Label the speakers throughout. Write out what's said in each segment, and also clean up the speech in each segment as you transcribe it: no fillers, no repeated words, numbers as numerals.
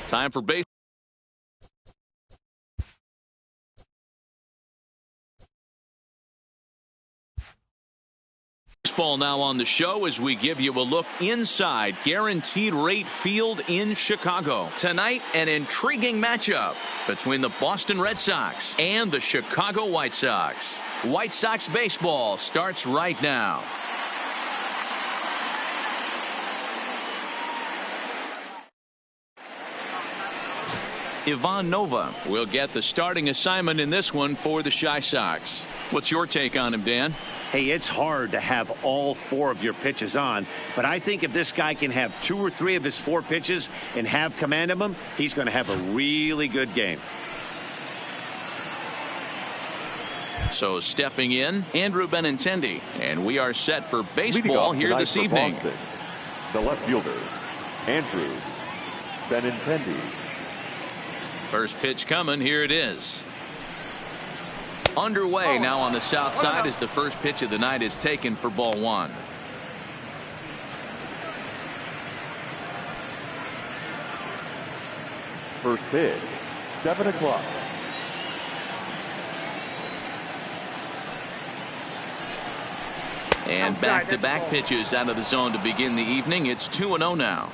Speaker 1: Time for baseball. Baseball now on the show as we give you a look inside Guaranteed Rate Field in Chicago. Tonight, an intriguing matchup between the Boston Red Sox and the Chicago White Sox. White Sox baseball starts right now. Ivan Nova will get the starting assignment in this one for the Chi Sox. What's your take on him, Dan?
Speaker 2: Hey, it's hard to have all 4 of your pitches on, but I think if this guy can have 2 or 3 of his 4 pitches and have command of them, he's going to have a really good game.
Speaker 1: So stepping in, Andrew Benintendi, and we are set for baseball here this evening.
Speaker 3: Boston, the left fielder, Andrew Benintendi.
Speaker 1: First pitch coming. Here it is. Underway now on the south side as the first pitch of the night is taken for ball 1.
Speaker 3: First pitch, 7 o'clock.
Speaker 1: And back-to-back pitches out of the zone to begin the evening. It's 2-0 now.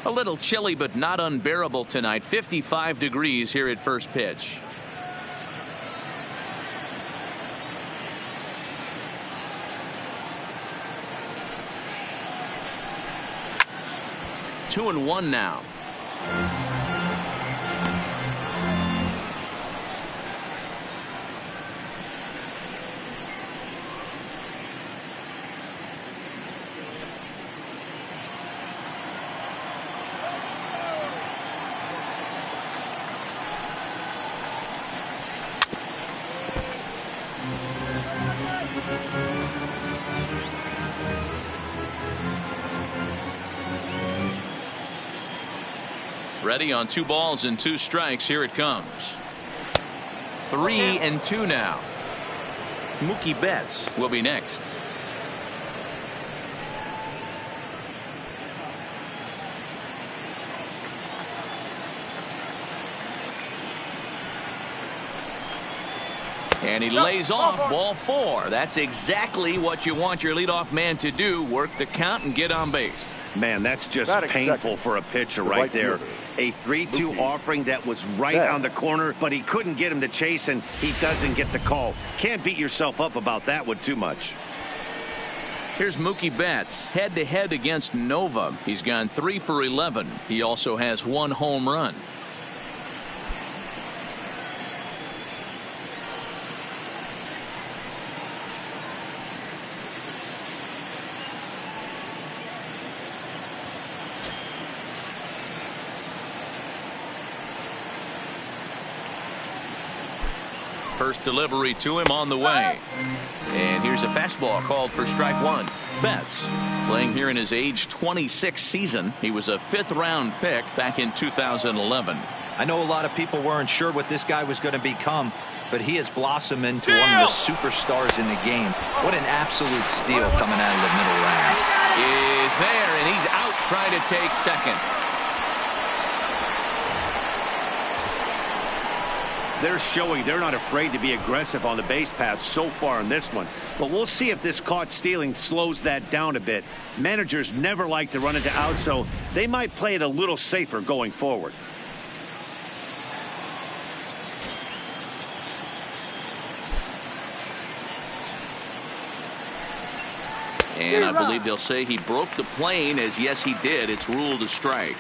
Speaker 1: A little chilly but not unbearable tonight. 55 degrees here at first pitch. Two and one now. Ready on 2 balls and 2 strikes. Here it comes. 3-2 now. Mookie Betts will be next. And he lays off ball 4. That's exactly what you want your leadoff man to do. Work the count and get on base.
Speaker 2: Man, that's just painful for a pitcher right there. A 3-2 offering that was right on the corner, but he couldn't get him to chase, and he doesn't get the call. Can't beat yourself up about that one too much.
Speaker 1: Here's Mookie Betts head-to-head against Nova. He's gone 3 for 11. He also has 1 home run. First delivery to him on the way. And here's a fastball called for strike 1. Betts playing here in his age 26 season. He was a 5th-round pick back in 2011.
Speaker 4: I know a lot of people weren't sure what this guy was going to become, but he has blossomed into one of the superstars in the game. What an absolute steal coming out of the middle round.
Speaker 1: Is there, and he's out trying to take second.
Speaker 2: They're showing they're not afraid to be aggressive on the base paths so far in this one. But we'll see if this caught stealing slows that down a bit. Managers never like to run into outs, so they might play it a little safer going forward.
Speaker 1: And I believe they'll say he broke the plane, as yes he did. It's ruled a strike.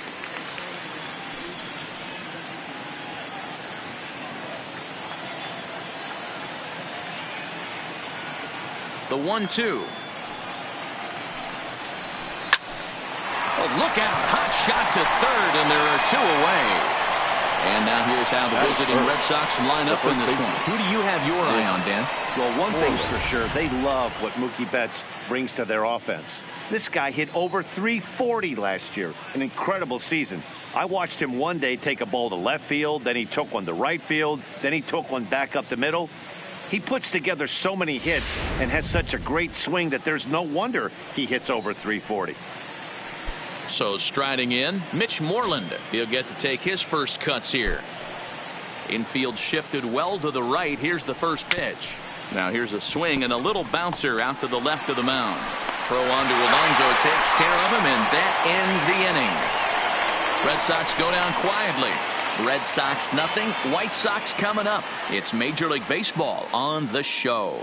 Speaker 1: The 1-2. Oh, look out. Hot shot to third, and there are 2 away. And now here's how the visiting Red Sox line up in this one. Who do you have your eye on, Dan?
Speaker 2: Well, one thing's for sure. They love what Mookie Betts brings to their offense. This guy hit over 340 last year. An incredible season. I watched him one day take a ball to left field, then he took one to right field, then he took one back up the middle. He puts together so many hits and has such a great swing that there's no wonder he hits over 340.
Speaker 1: So striding in, Mitch Moreland. He'll get to take his first cuts here. Infield shifted well to the right. Here's the first pitch. Now here's a swing and a little bouncer out to the left of the mound. Throw on to Alonso takes care of him, and that ends the inning. Red Sox go down quietly. Red Sox nothing. White Sox coming up. It's Major League Baseball on the show.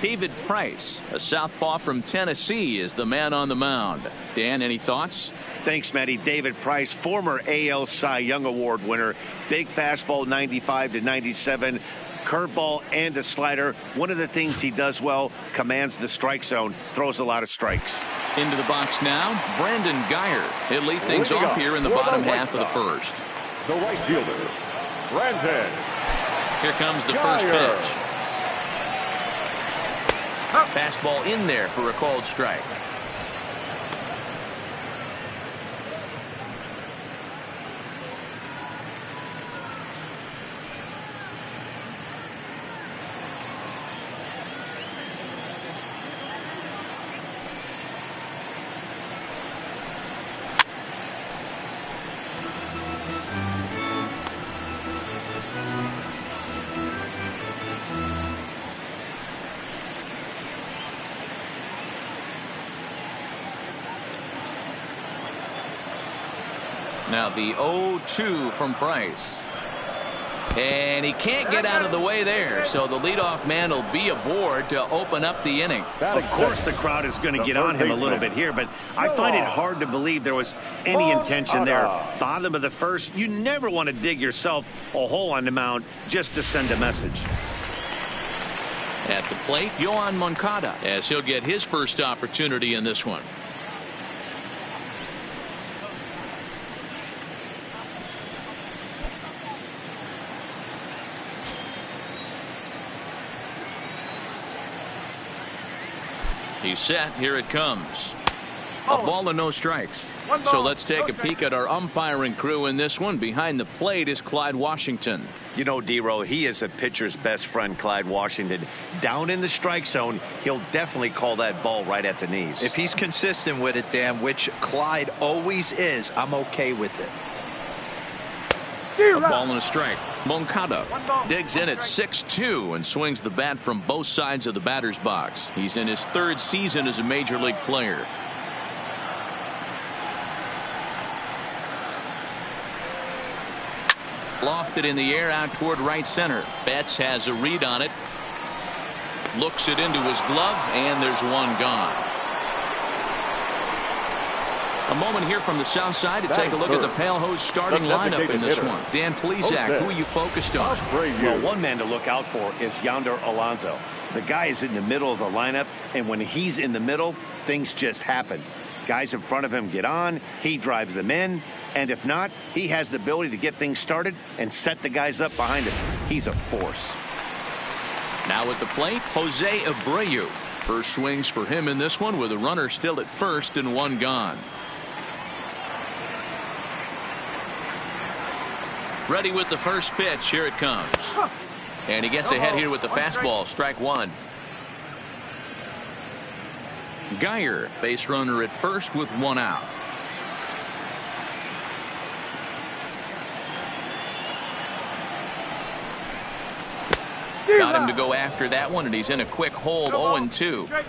Speaker 1: David Price, a southpaw from Tennessee, is the man on the mound. Dan, any thoughts?
Speaker 2: Thanks, Matty. David Price, former AL Cy Young Award winner. Big fastball, 95 to 97. Curveball and a slider. One of the things he does well, commands the strike zone, throws a lot of strikes.
Speaker 1: Into the box now, Brandon Guyer. He'll lead things off here in the bottom half of the first.
Speaker 3: The right fielder, Brandon.
Speaker 1: Here comes the first pitch. Fastball in there for a called strike. Now the 0-2 from Price. And he can't get out of the way there, so the leadoff man will be aboard to open up the inning.
Speaker 2: Of course the crowd is going to get on him a little bit here, but I find it hard to believe there was any intention there. Bottom of the first, you never want to dig yourself a hole on the mound just to send a message.
Speaker 1: At the plate, Yoan Moncada, as he'll get his first opportunity in this one. He's set. Here it comes. A ball and no strikes. So let's take a peek at our umpiring crew in this one. Behind the plate is Clyde Washington.
Speaker 2: You know, D-Row, he is a pitcher's best friend, Clyde Washington. Down in the strike zone, he'll definitely call that ball right at the knees.
Speaker 4: If he's consistent with it, Dan, which Clyde always is, I'm okay with it.
Speaker 1: A ball and a strike. Moncada digs in at 6-2 and swings the bat from both sides of the batter's box. He's in his third season as a major league player. Lofted in the air out toward right center. Betts has a read on it. Looks it into his glove, and there's one gone. A moment here from the south side to take a look at the Pale Hose starting lineup in this one. Dan Plesac, who are you focused on?
Speaker 2: Well, one man to look out for is Yonder Alonso. The guy is in the middle of the lineup, and when he's in the middle, things just happen. Guys in front of him get on, he drives them in, and if not, he has the ability to get things started and set the guys up behind him. He's a force.
Speaker 1: Now at the plate, Jose Abreu. First swings for him in this one with a runner still at first and one gone. Ready with the first pitch. Here it comes. And he gets ahead here with the fastball. Strike one. Guyer, base runner at first with one out. Got him to go after that one, and he's in a quick hold. 0-2.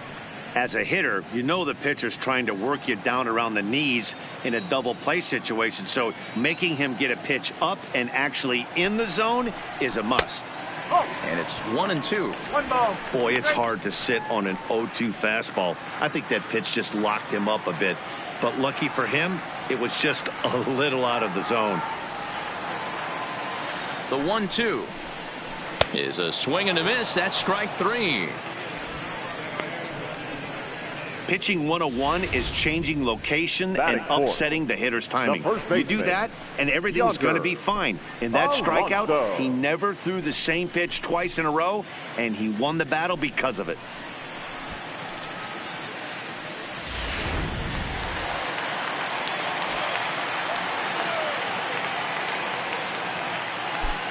Speaker 2: As a hitter, you know the pitcher's trying to work you down around the knees in a double play situation, so making him get a pitch up and actually in the zone is a must.
Speaker 1: And it's 1-2.
Speaker 2: Boy, it's hard to sit on an 0-2 fastball. I think that pitch just locked him up a bit, but lucky for him, it was just a little out of the zone.
Speaker 1: The 1-2 is a swing and a miss. That's strike three.
Speaker 2: Pitching 101 is changing location and upsetting the hitter's timing. You do that, and everything's going to be fine. In that strikeout, he never threw the same pitch twice in a row, and he won the battle because of it.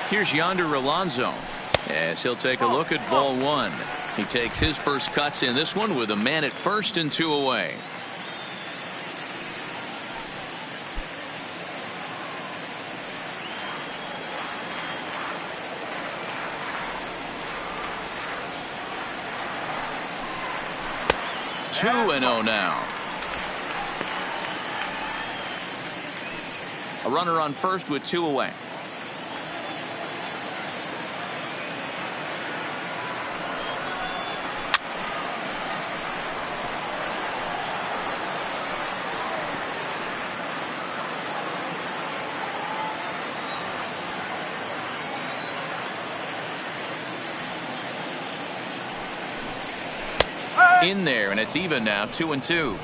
Speaker 1: Here's Yonder Alonso. As he'll take a look at ball one. He takes his first cuts in this one with a man at first and 2 away. Two and 0 now. A runner on first with 2 away. In there, and it's even now, 2 and 2.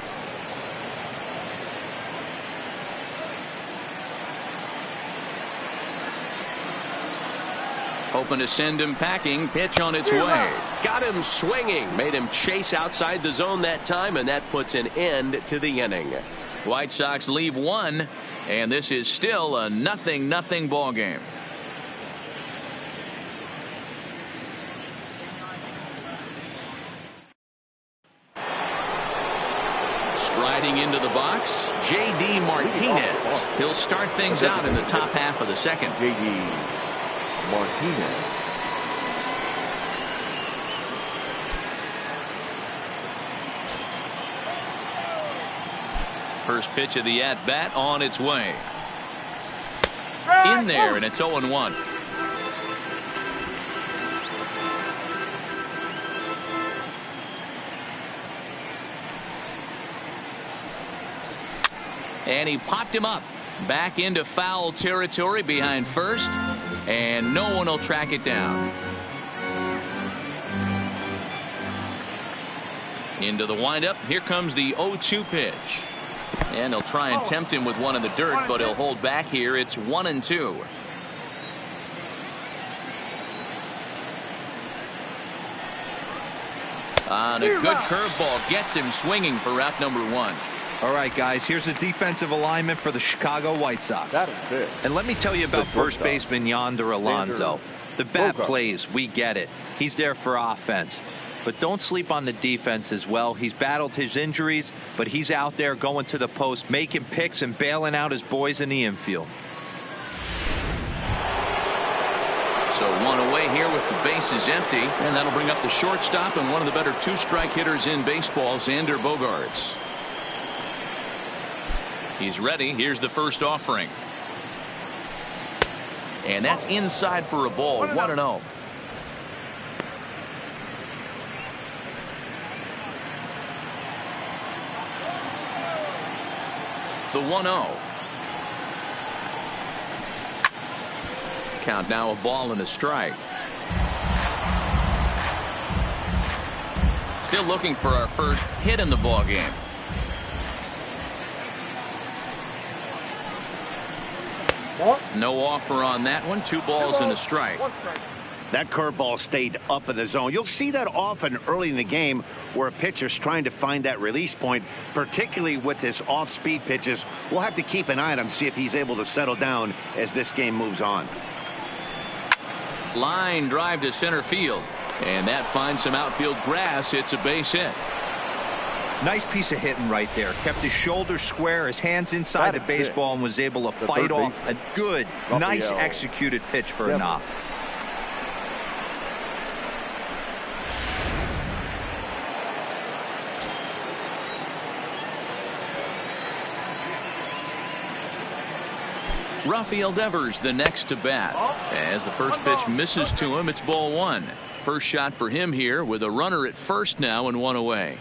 Speaker 1: Hoping to send him packing. Pitch on its way.
Speaker 5: Got him swinging. Made him chase outside the zone that time, and that puts an end to the inning.
Speaker 1: White Sox leave 1, and this is still a 0-0 ball game. Striding into the box, J.D. Martinez. He'll start things out in the top half of the second.
Speaker 3: J.D. Martinez.
Speaker 1: First pitch of the at-bat on its way. In there, and it's 0-1. And he popped him up back into foul territory behind first, and no one will track it down. Into the windup. Here comes the 0-2 pitch. And they'll try and tempt him with one in the dirt, but he'll hold back here. It's 1-2. And a good curveball gets him swinging for out number 1.
Speaker 4: All right, guys, here's a defensive alignment for the Chicago White Sox. And let me tell you about first baseman Yonder Alonso. The bad plays, we get it. He's there for offense. But don't sleep on the defense as well. He's battled his injuries, but he's out there going to the post, making picks and bailing out his boys in the infield.
Speaker 1: So 1 away here with the bases empty, and that'll bring up the shortstop and one of the better 2-strike hitters in baseball, Xander Bogaerts. He's ready. Here's the first offering. And that's inside for a ball. 1-0. The 1-0. Count now a ball and a strike. Still looking for our first hit in the ball game. No offer on that one. 2 balls and a strike.
Speaker 2: That curveball stayed up in the zone. You'll see that often early in the game where a pitcher's trying to find that release point, particularly with his off-speed pitches. We'll have to keep an eye on him, see if he's able to settle down as this game moves on.
Speaker 1: Line drive to center field, and that finds some outfield grass. It's a base hit.
Speaker 4: Nice piece of hitting right there. Kept his shoulders square, his hands inside the baseball, and was able to fight off a good, nice executed pitch for a knock.
Speaker 1: Rafael Devers the next to bat. As the first pitch misses to him, it's ball 1. First shot for him here with a runner at first now and 1 away.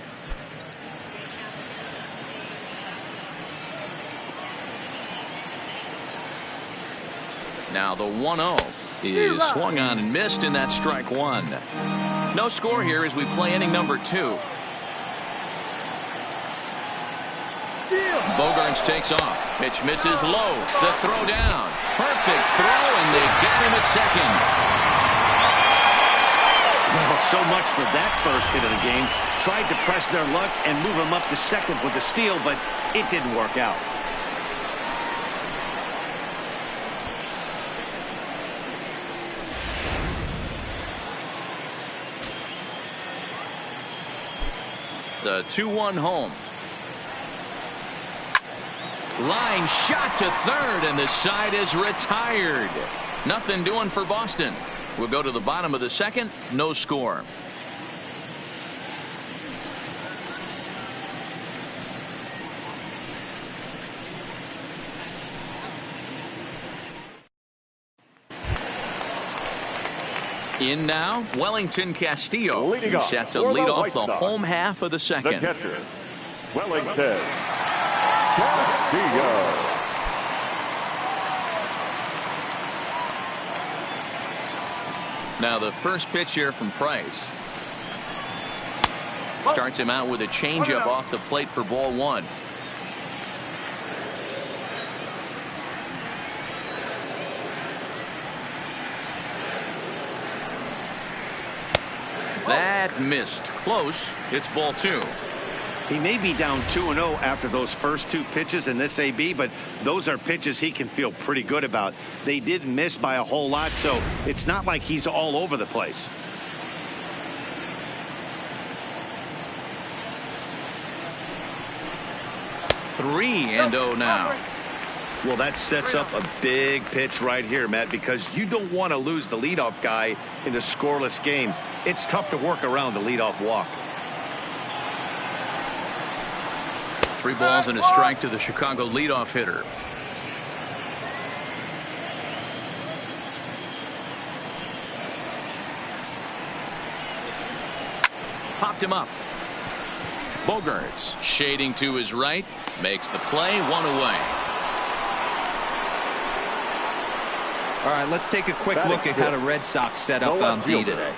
Speaker 1: Now the 1-0 is swung on and missed, and that's strike 1. No score here as we play inning number 2. Bogaerts takes off. Pitch misses low. The throw down. Perfect throw, and they get him at second.
Speaker 2: Well, so much for that first hit of the game. Tried to press their luck and move him up to second with a steal, but it didn't work out.
Speaker 1: The 2-1 home. Line shot to third, and the side is retired. Nothing doing for Boston. We'll go to the bottom of the second. No score. In now, Wellington Castillo, who's set to lead off the home half of the second.
Speaker 3: The catcher, Wellington Castillo.
Speaker 1: Now the first pitch here from Price. Starts him out with a changeup off the plate for ball one. That missed. Close. It's ball two.
Speaker 2: He may be down 2-0 after those first two pitches in this AB, but those are pitches he can feel pretty good about. They did miss by a whole lot, so it's not like he's all over the place.
Speaker 1: Three and 0 now.
Speaker 2: Well, that sets up a big pitch right here, Matt, because you don't want to lose the leadoff guy in a scoreless game. It's tough to work around the leadoff walk.
Speaker 1: 3 balls and a strike to the Chicago leadoff hitter. Popped him up. Bogarts shading to his right, makes the play, 1 away.
Speaker 4: All right, let's take a quick look at how the Red Sox set up on D today.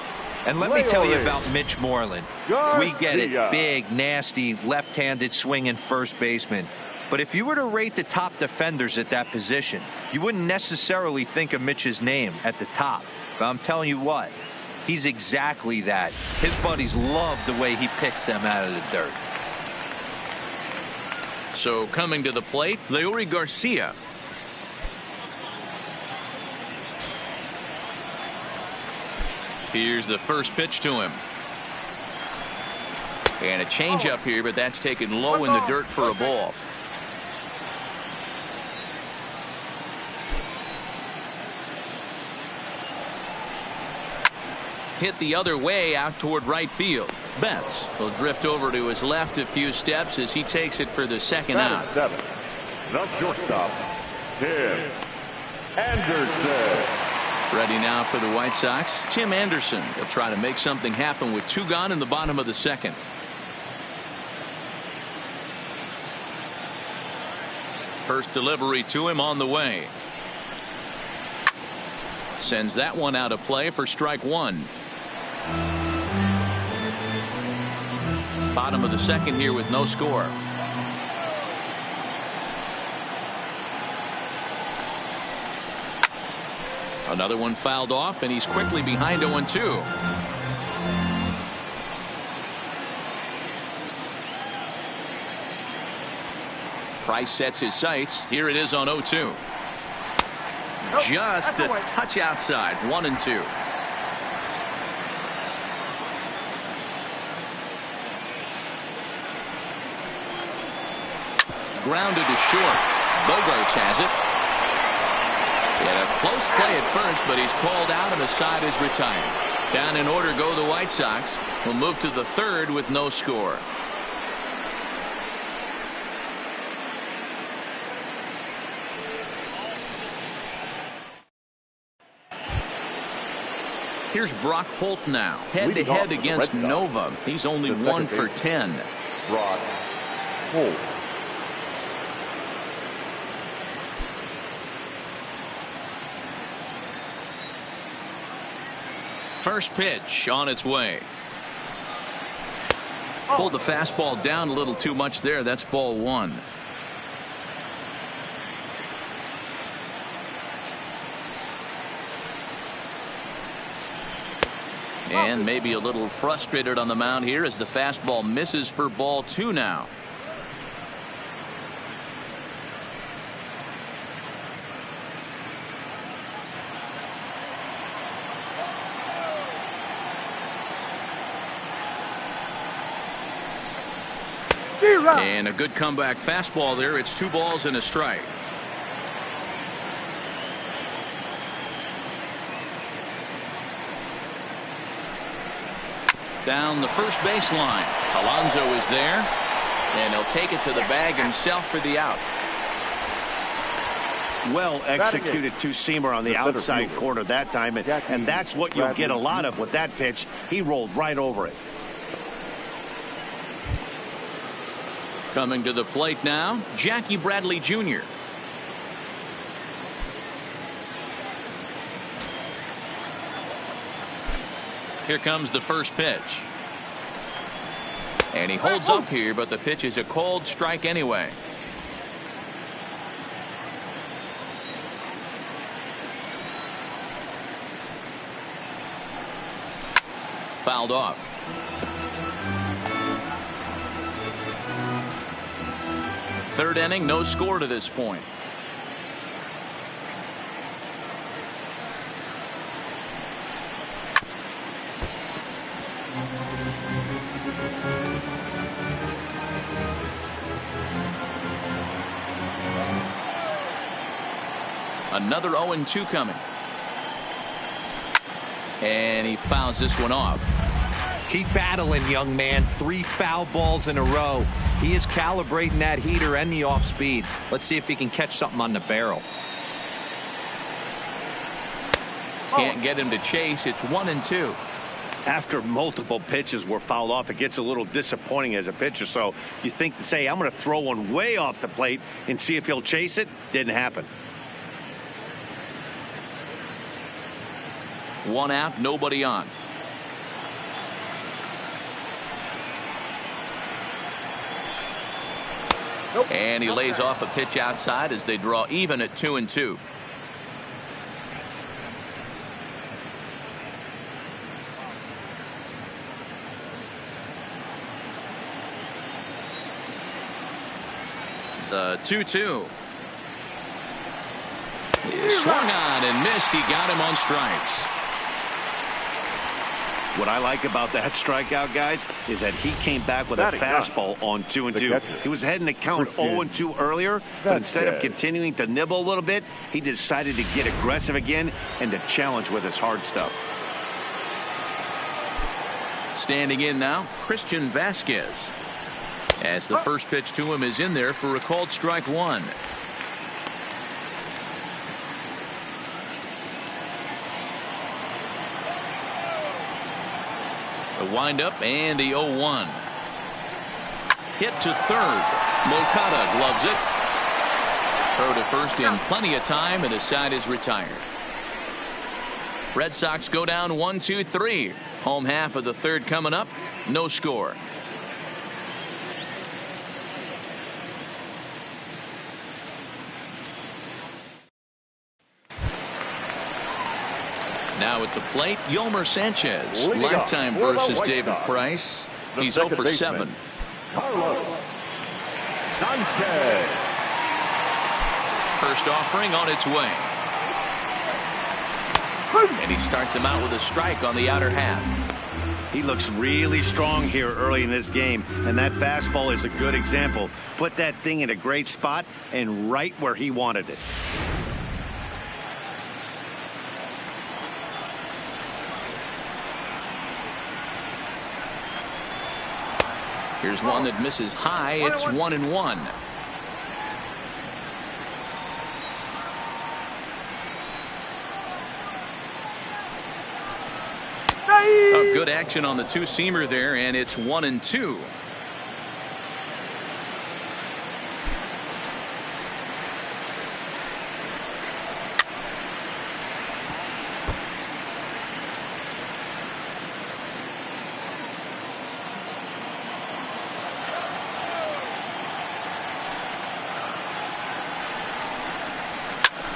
Speaker 4: And let me tell you about Mitch Moreland. We get it. Big, nasty, left-handed swinging first baseman. But if you were to rate the top defenders at that position, you wouldn't necessarily think of Mitch's name at the top. But I'm telling you what, he's exactly that. His buddies love the way he picks them out of the dirt.
Speaker 1: So coming to the plate, Leury Garcia. Here's the first pitch to him. And a changeup here, but that's taken low in the dirt for a ball. Hit the other way out toward right field. Betts will drift over to his left a few steps as he takes it for the second out.
Speaker 3: The shortstop, Tim Anderson.
Speaker 1: Ready now for the White Sox. Tim Anderson will try to make something happen with 2 gone in the bottom of the second. First delivery to him on the way. Sends that one out of play for strike 1. Bottom of the second here with no score. Another one fouled off, and he's quickly behind 0-2. Price sets his sights. Here it is on 0-2. Just a touch outside. 1-2. Grounded to short. Bogarts has it. He had a close play at first, but he's called out and the side is retired. Down in order go the White Sox. Will move to the third with no score. Here's Brock Holt now, head-to-head against Nova. He's only 1 for 10.
Speaker 3: Brock Holt.
Speaker 1: First pitch on its way. Pulled the fastball down a little too much there. That's ball 1. And maybe a little frustrated on the mound here as the fastball misses for ball 2 now. And a good comeback fastball there. It's 2 balls and a strike. Down the first baseline. Alonso is there, and he'll take it to the bag himself for the out.
Speaker 2: Well executed two-seamer on the outside corner that time, and that's what you'll get a lot of with that pitch. He rolled right over it.
Speaker 1: Coming to the plate now, Jackie Bradley Jr. Here comes the first pitch. And he holds up here, but the pitch is a cold strike anyway. Fouled off. Third inning, no score to this point. Another 0-2 coming. And he fouls this one off.
Speaker 4: Keep battling, young man. 3 foul balls in a row. He is calibrating that heater and the off speed. Let's see if he can catch something on the barrel.
Speaker 1: Can't get him to chase. It's 1-2.
Speaker 2: After multiple pitches were fouled off, it gets a little disappointing as a pitcher. So you think, say, I'm going to throw one way off the plate and see if he'll chase it. Didn't happen.
Speaker 1: 1 out, nobody on. And he lays off a pitch outside as they draw even at 2-2. The 2-2. He swung on and missed. He got him on strikes.
Speaker 2: What I like about that strikeout, guys, is that he came back with a fastball on 2-2. He was heading to count 0-2 earlier, but instead of continuing to nibble a little bit, he decided to get aggressive again and to challenge with his hard stuff.
Speaker 1: Standing in now, Christian Vasquez. As the first pitch to him is in there for a called strike 1. The windup and the 0-1. Hit to third. Moncada gloves it. Throw to first in plenty of time, and the side is retired. Red Sox go down 1-2-3. Home half of the third coming up. No score. Now at the plate, Yolmer Sanchez. Lifetime versus David Price. He's 0 for 7.
Speaker 3: Carlos Sanchez.
Speaker 1: First offering on its way. And he starts him out with a strike on the outer half.
Speaker 2: He looks really strong here early in this game, and that fastball is a good example. Put that thing in a great spot and right where he wanted it.
Speaker 1: Here's one that misses high. It's 1-1. Oh, good action on the two-seamer there, and it's 1-2.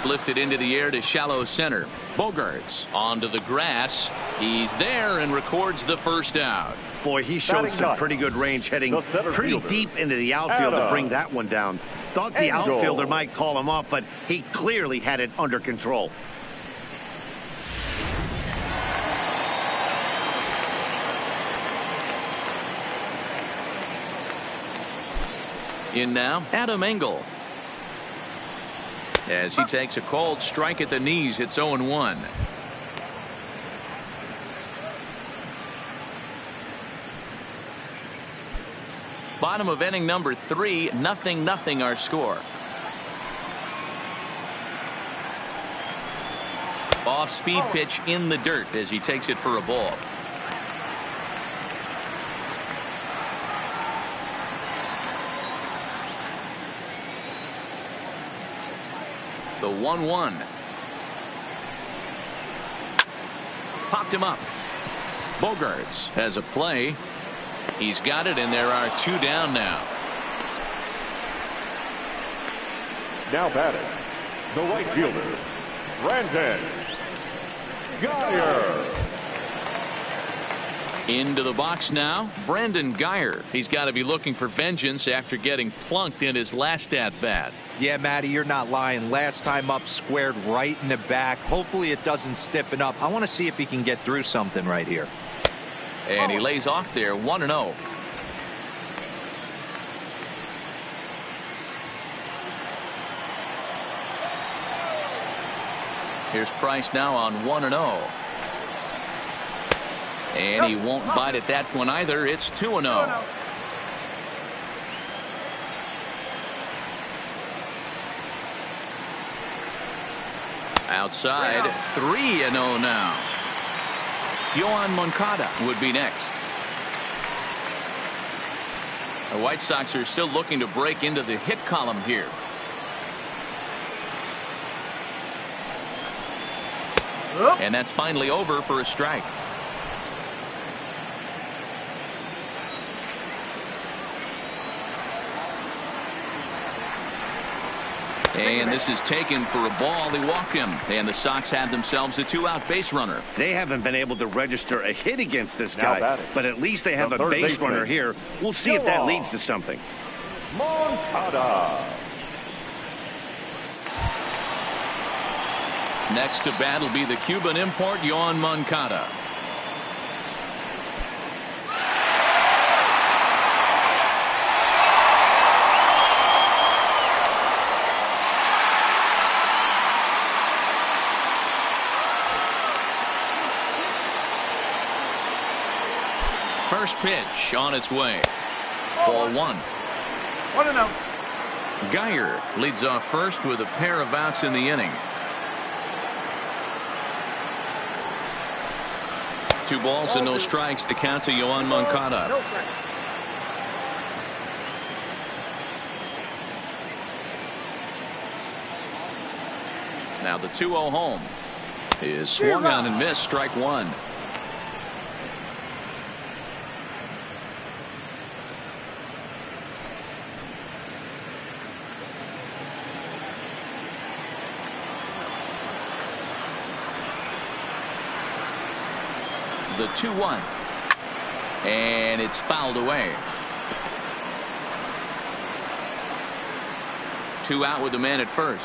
Speaker 1: Lifted into the air to shallow center. Bogarts onto the grass. He's there and records the first out.
Speaker 2: Boy, he showed some pretty good range heading pretty deep into the outfield to bring that one down. Thought the outfielder might call him off, but he clearly had it under control.
Speaker 1: In now, Adam Engel. As he takes a cold strike at the knees, it's 0-1. Bottom of inning number 3, 0-0 our score. Off-speed pitch in the dirt as he takes it for a ball. The 1-1. Popped him up. Bogarts has a play. He's got it, and there are 2 down now.
Speaker 3: Now batting, the right fielder, Brandon Geyer.
Speaker 1: Into the box now, Brandon Geyer. He's got to be looking for vengeance after getting plunked in his last at-bat.
Speaker 4: Yeah, Matty, you're not lying. Last time up, squared right in the back. Hopefully it doesn't stiffen up. I want to see if he can get through something right here.
Speaker 1: And he lays off there, 1-0. Here's Price now on 1-0. And he won't bite at that one either. It's 2-0. Outside, 3-0 now. Yoan Moncada would be next. The White Sox are still looking to break into the hit column here. And that's finally over for a strike. And this is taken for a ball. He walked him. And the Sox have themselves a 2-out base runner.
Speaker 2: They haven't been able to register a hit against this guy, but at least they have a base runner here. We'll see if that leads to something.
Speaker 3: Moncada.
Speaker 1: Next to bat will be the Cuban import, Yoan Moncada. First pitch on its way. Ball 1.
Speaker 6: 1-0.
Speaker 1: Geyer leads off first with a pair of outs in the inning. 2 balls and no strikes. The count to Yoan Moncada. Now the 2-0 home is swung on and missed. Strike 1. The 2-1. And it's fouled away. 2 out with the man at first.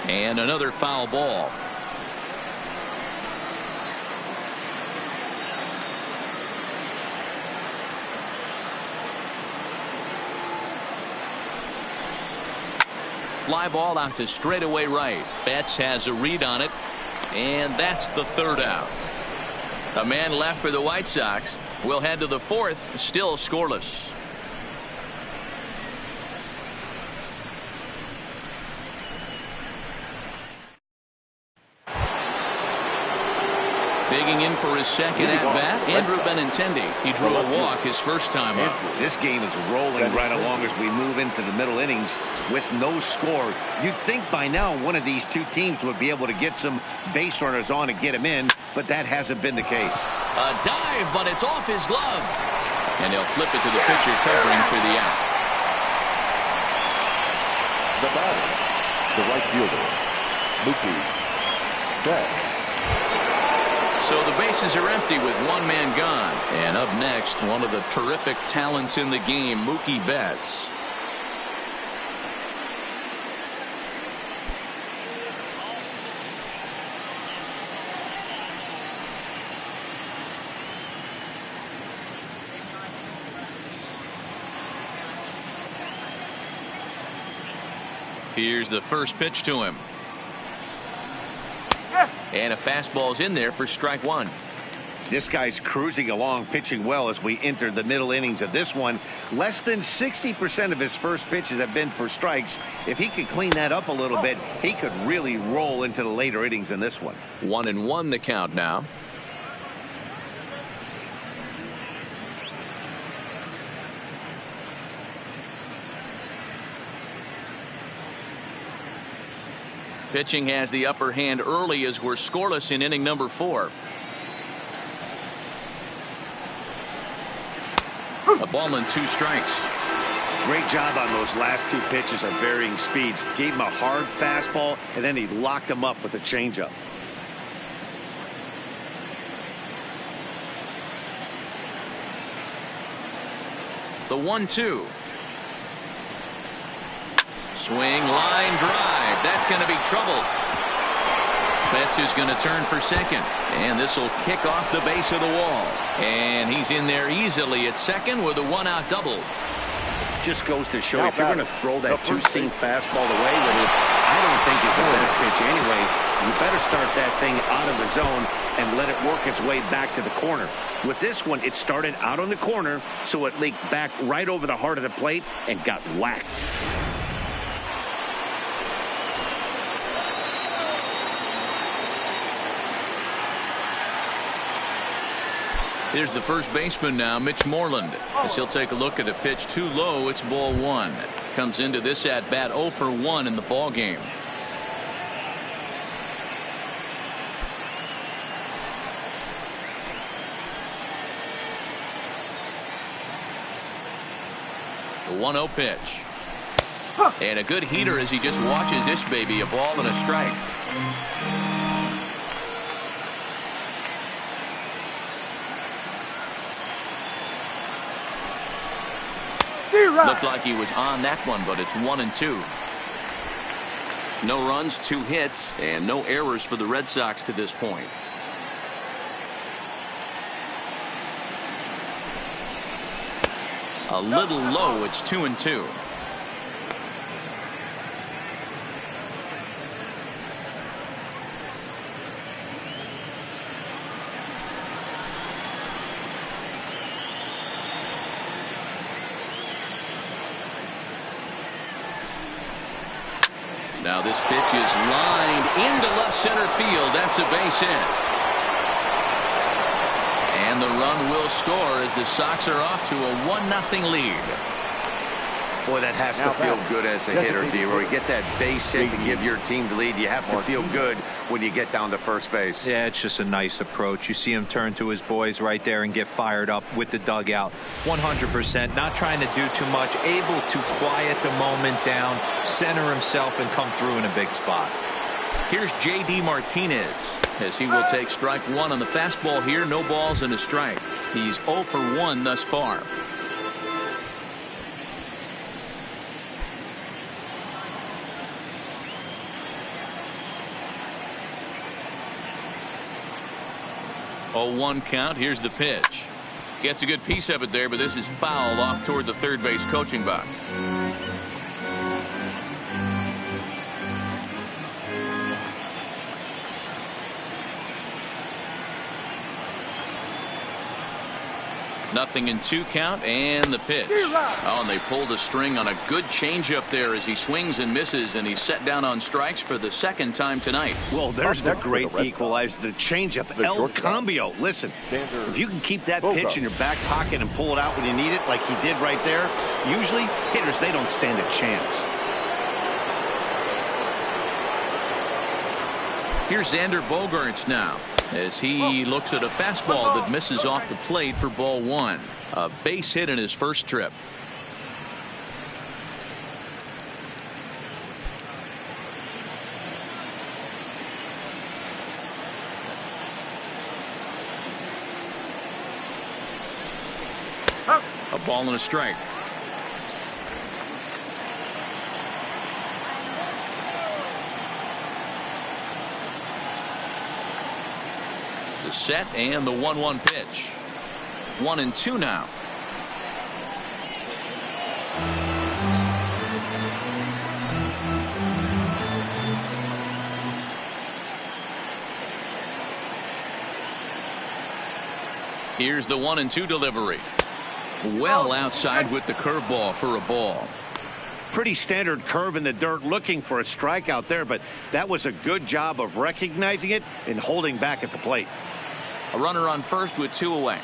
Speaker 1: And another foul ball. Fly ball out to straightaway right. Betts has a read on it, and that's the 3rd out. A man left for the White Sox. We'll head to the 4th, still scoreless. Digging in for his second at-bat, Andrew Benintendi. He drew a walk his first time up.
Speaker 2: This game is rolling right along as we move into the middle innings with no score. You'd think by now one of these 2 teams would be able to get some base runners on and get him in, but that hasn't been the case.
Speaker 1: A dive, but it's off his glove. And he'll flip it to the pitcher covering for the out.
Speaker 3: The batter, the right fielder, Mookie Betts.
Speaker 1: So the bases are empty with 1 man gone. And up next, one of the terrific talents in the game, Mookie Betts. Here's the first pitch to him. And a fastball's in there for strike one.
Speaker 2: This guy's cruising along, pitching well as we enter the middle innings of this one. Less than 60% of his first pitches have been for strikes. If he could clean that up a little bit, he could really roll into the later innings in this one.
Speaker 1: 1-1 the count now. Pitching has the upper hand early as we're scoreless in inning number 4. A ball and 2 strikes.
Speaker 2: Great job on those last 2 pitches of varying speeds. Gave him a hard fastball, and then he locked him up with a changeup.
Speaker 1: The 1-2. Swing, line drive. That's going to be trouble. Betts is going to turn for second, and this will kick off the base of the wall. And he's in there easily at second with a 1-out double.
Speaker 2: Just goes to show if you're going to throw that 2-seam fastball away, which I don't think is the best pitch anyway, you better start that thing out of the zone and let it work its way back to the corner. With this one, it started out on the corner, so it leaked back right over the heart of the plate and got whacked.
Speaker 1: Here's the first baseman now, Mitch Moreland, as he'll take a look at a pitch too low. It's ball 1. Comes into this at bat 0 for 1 in the ball game. The 1-0 pitch. And a good heater as he just watches this baby, a ball and a strike. Looked like he was on that one, but it's 1-2. No runs, 2 hits, and no errors for the Red Sox to this point. A little low. It's 2-2. Now this pitch is lined into left center field. That's a base hit. And the run will score as the Sox are off to a 1-0 lead.
Speaker 2: Boy, that has to feel good as a hitter, D-Roy. Get that base hit to give your team the lead. You have to feel good when you get down to first base.
Speaker 4: Yeah, it's just a nice approach. You see him turn to his boys right there and get fired up with the dugout. 100%, not trying to do too much, able to quiet the moment down, center himself, and come through in a big spot.
Speaker 1: Here's J.D. Martinez as he will take strike 1 on the fastball here. No balls and a strike. He's 0 for 1 thus far. Oh, 1 count. Here's the pitch. Gets a good piece of it there, but this is fouled off toward the third base coaching box. Nothing in 2 count, and the pitch. Oh, and they pulled a string on a good changeup there as he swings and misses, and he's set down on strikes for the 2nd time tonight.
Speaker 2: Well, there's the great equalizer, the changeup, El Cambio. Listen, if you can keep that pitch in your back pocket and pull it out when you need it, like he did right there, usually hitters, they don't stand a chance.
Speaker 1: Here's Xander Bogaerts now, as he looks at a fastball that misses off the plate for ball 1. A base hit in his first trip. A ball and a strike. The set and the 1-1 pitch. 1-2 now. Here's the 1-2 delivery. Well outside with the curveball for a ball.
Speaker 2: Pretty standard curve in the dirt, looking for a strikeout there, but that was a good job of recognizing it and holding back at the plate.
Speaker 1: A runner on first with 2 away.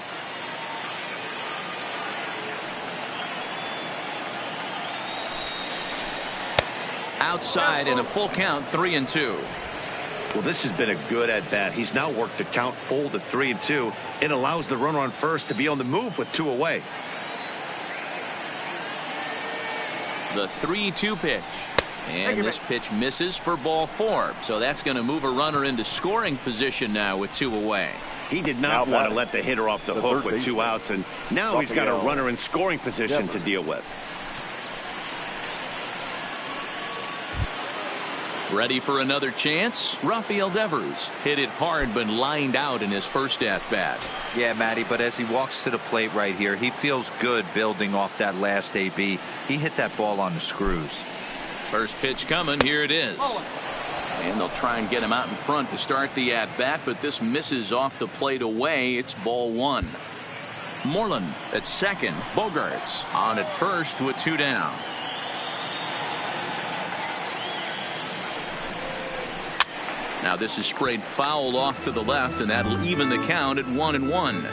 Speaker 1: Outside in a full count, 3-2.
Speaker 2: Well, this has been a good at-bat. He's now worked the count full to 3-2. It allows the runner on first to be on the move with 2 away.
Speaker 1: The 3-2 pitch. And this pitch misses for ball 4. So that's going to move a runner into scoring position now with 2 away.
Speaker 2: He did not want to let the hitter off the hook with 2 outs, and now he's got a runner in scoring position to deal with.
Speaker 1: Ready for another chance? Rafael Devers hit it hard but lined out in his first at-bat.
Speaker 4: Yeah, Matty, but as he walks to the plate right here, he feels good building off that last AB. He hit that ball on the screws.
Speaker 1: First pitch coming. Here it is. And they'll try and get him out in front to start the at-bat, but this misses off the plate away. It's ball 1. Moreland at second. Bogarts on at first with 2 down. Now this is sprayed foul off to the left, and that'll even the count at 1-1.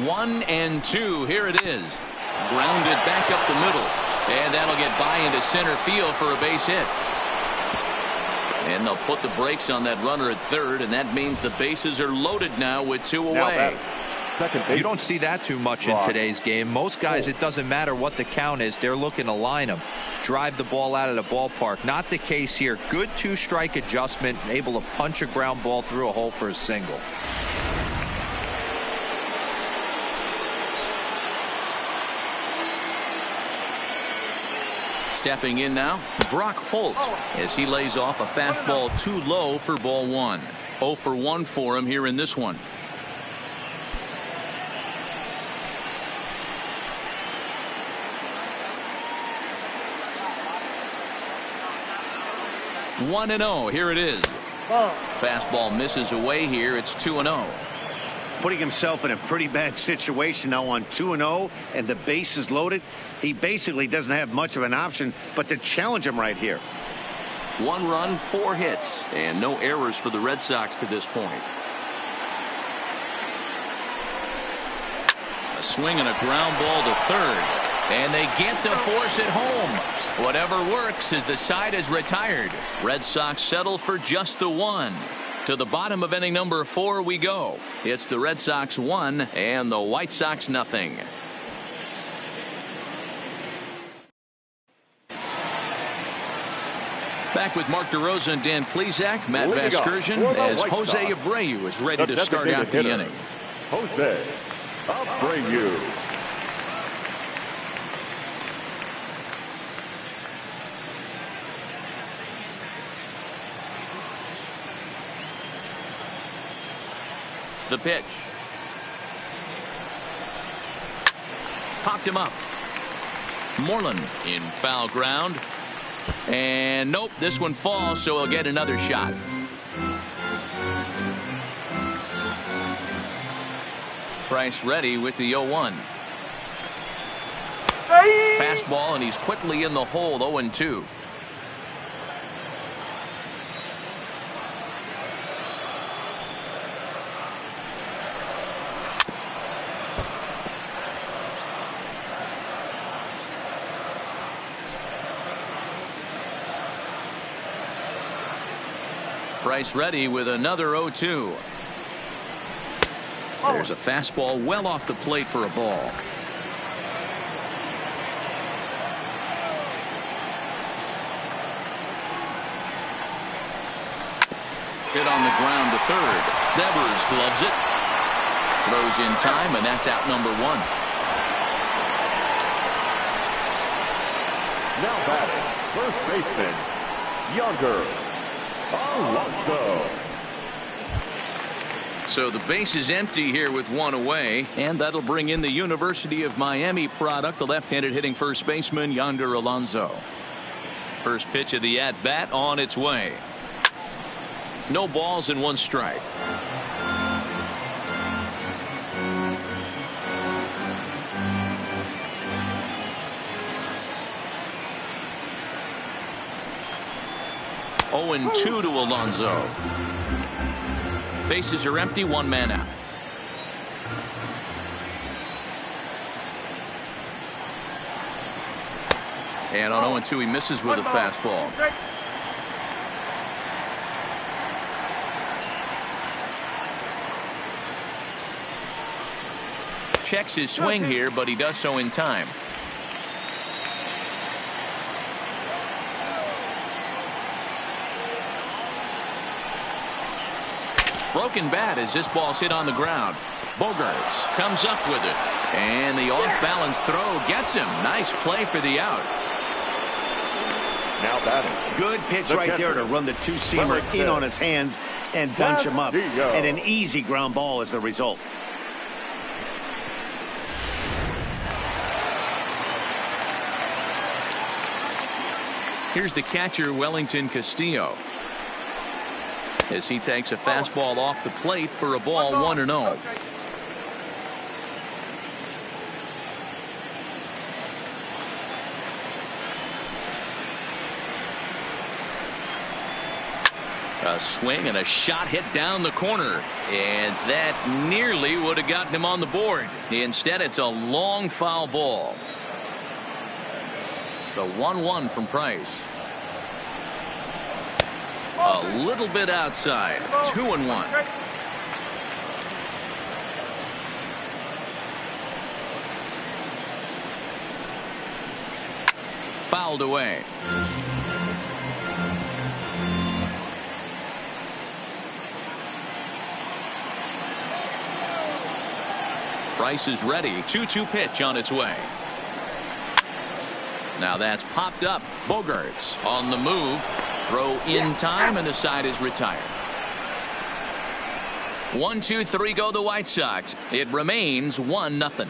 Speaker 1: One and 2. Here it is. Grounded back up the middle, and that'll get by into center field for a base hit. And they'll put the brakes on that runner at third, and that means the bases are loaded now with 2 away.
Speaker 4: You don't see that too much in today's game. Most guys, it doesn't matter what the count is, they're looking to line them, drive the ball out of the ballpark. Not the case here. Good 2-strike adjustment, able to punch a ground ball through a hole for a single.
Speaker 1: Stepping in now, Brock Holt, as he lays off a fastball too low for ball 1. 0 for 1 for him here in this one. One and 0. Here it is. Fastball misses away here. It's 2-0.
Speaker 2: Putting himself in a pretty bad situation now on 2-0, and the base is loaded. He basically doesn't have much of an option but to challenge him right here.
Speaker 1: 1 run, 4 hits, and no errors for the Red Sox to this point. A swing and a ground ball to third, and they get to force it home. Whatever works as the side is retired. Red Sox settle for just the 1. To the bottom of inning number 4 we go. It's the Red Sox 1 and the White Sox nothing. Back with Mark DeRosa and Dan Plesac, Matt Vasgersian, as Jose Abreu is ready to start out the inning.
Speaker 3: Jose Abreu.
Speaker 1: The pitch. Popped him up. Moreland in foul ground. And nope, this one falls, so he'll get another shot. Price ready with the 0-1. Fastball, and he's quickly in the hole. 0-2. Price ready with another 0-2. There's a fastball well off the plate for a ball. Hit on the ground to third. Devers gloves it. Throws in time, and that's out number 1.
Speaker 3: Now batting, first baseman, Younger. Alonso.
Speaker 1: So the base is empty here with one away, and that'll bring in the University of Miami product, the left-handed hitting first baseman Yonder Alonso. First pitch of the at-bat on its way. No balls and one strike. Oh, and 2 to Alonso. Bases are empty, one man out. And on 0-2 he misses with a fastball. Checks his swing here, but he does so in time. Broken bat as this ball's hit on the ground. Bogarts comes up with it. And the off-balance throw gets him. Nice play for the out.
Speaker 3: Now batting.
Speaker 2: Good pitch right there to run the two-seamer in on his hands and bunch him up. And an easy ground ball is the result.
Speaker 1: Here's the catcher, Wellington Castillo, as he takes a fastball off the plate for a ball, 1-0. A swing and a shot hit down the corner, and that nearly would have gotten him on the board. Instead, it's a long foul ball. The 1-1 from Price. A little bit outside. 2-1. Fouled away. Price is ready. 2-2 pitch on its way. Now that's popped up. Bogarts on the move. Throw in time, and the side is retired. 1-2-3 go the White Sox. It remains 1-0.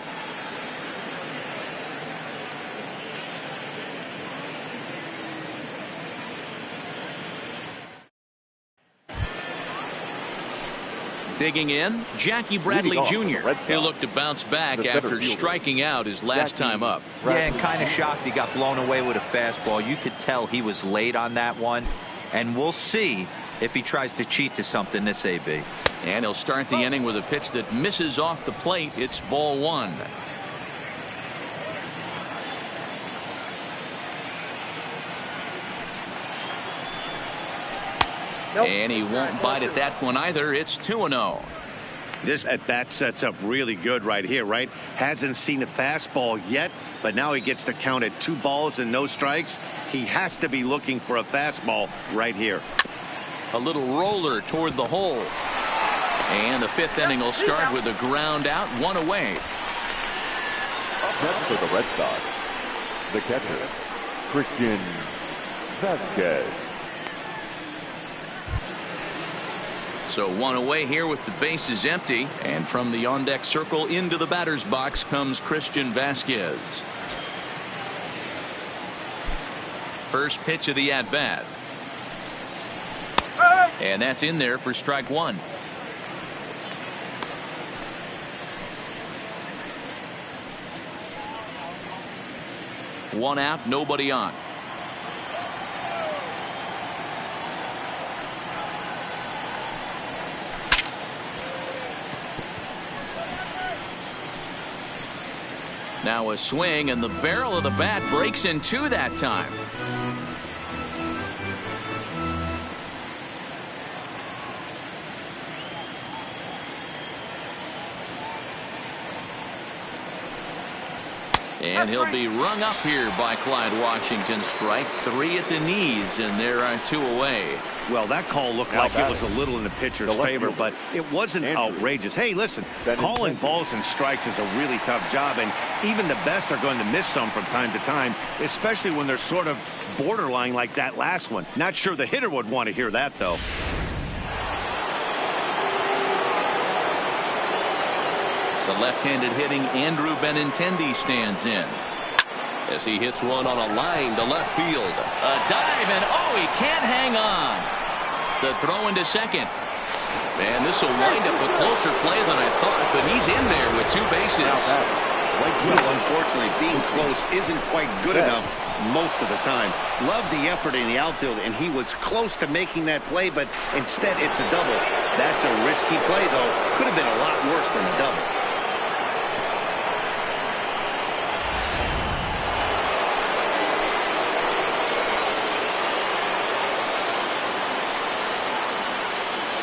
Speaker 1: Digging in, Jackie Bradley Jr. He'll look to bounce back after striking out his last time up.
Speaker 4: Yeah, and kind of shocked he got blown away with a fastball. You could tell he was late on that one, and we'll see if he tries to cheat to something this AB.
Speaker 1: And he'll start the inning with a pitch that misses off the plate. It's ball 1. And he won't bite at that one either. It's 2-0.
Speaker 2: This at bat sets up really good right here, right? Hasn't seen a fastball yet, but now he gets to count at 2 balls and no strikes. He has to be looking for a fastball right here.
Speaker 1: A little roller toward the hole. And the 5th inning will start with a ground out, 1 away.
Speaker 3: Up next for the Red Sox, the catcher, Christian Vasquez.
Speaker 1: So 1 away here with the bases empty, and from the on-deck circle into the batter's box comes Christian Vasquez. First pitch of the at-bat. And that's in there for strike 1. One out, nobody on. Now a swing, and the barrel of the bat breaks in 2 that time. And he'll be rung up here by Clyde Washington. Strike 3 at the knees, and there are 2 away.
Speaker 2: Well, that call looked like it was a little in the pitcher's favor, but it wasn't outrageous. Hey, listen, calling balls and strikes is a really tough job, and even the best are going to miss some from time to time, especially when they're sort of borderline like that last one. Not sure the hitter would want to hear that, though.
Speaker 1: The left-handed hitting Andrew Benintendi stands in as he hits one on a line to left field. A dive, and oh, he can't hang on. The throw into second. Man, this will wind up a closer play than I thought, but he's in there with 2 bases.
Speaker 2: Well, unfortunately, being close isn't quite good enough most of the time. Loved the effort in the outfield, and he was close to making that play, but instead it's a double. That's a risky play, though. Could have been a lot worse than a double.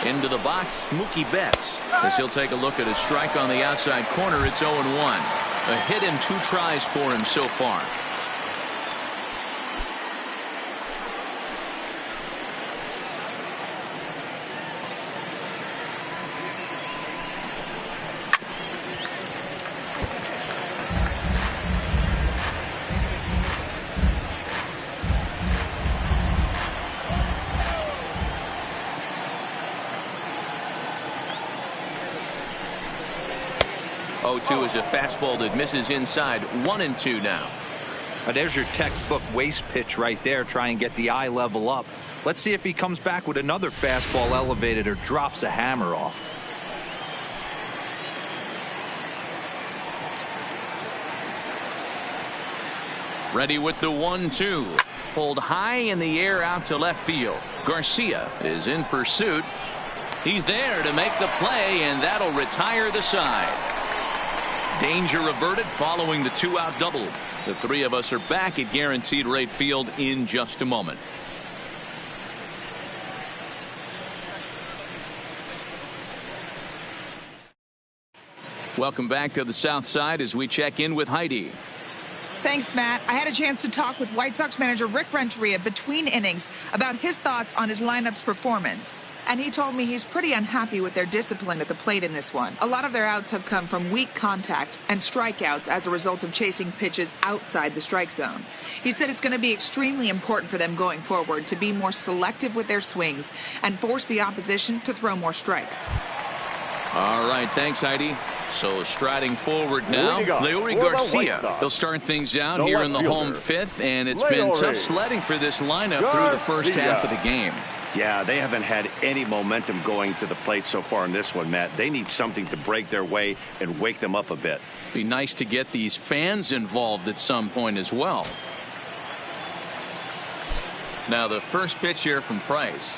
Speaker 1: Into the box, Mookie Betts, as he'll take a look at a strike on the outside corner. It's 0-1. A hit in 2 tries for him so far. Is a fastball that misses inside. 1-2 now.
Speaker 4: There's your textbook waste pitch right there. Try and get the eye level up. Let's see if he comes back with another fastball elevated or drops a hammer off.
Speaker 1: Ready with the 1-2. Pulled high in the air out to left field. Garcia is in pursuit. He's there to make the play, and that'll retire the side. Danger averted following the 2-out double. The 3 of us are back at Guaranteed Rate Field in just a moment. Welcome back to the South Side as we check in with Heidi.
Speaker 6: Thanks, Matt. I had a chance to talk with White Sox manager Rick Renteria between innings about his thoughts on his lineup's performance. And he told me he's pretty unhappy with their discipline at the plate in this one. A lot of their outs have come from weak contact and strikeouts as a result of chasing pitches outside the strike zone. He said it's going to be extremely important for them going forward to be more selective with their swings and force the opposition to throw more strikes.
Speaker 1: All right, thanks, Heidi. So striding forward now, Leury Garcia. He'll start things out here in the home 5th, and it's been tough sledding for this lineup through the first half of the game.
Speaker 2: Yeah, they haven't had any momentum going to the plate so far in this one, Matt. They need something to break their way and wake them up a bit.
Speaker 1: Be nice to get these fans involved at some point as well. Now the first pitch here from Price.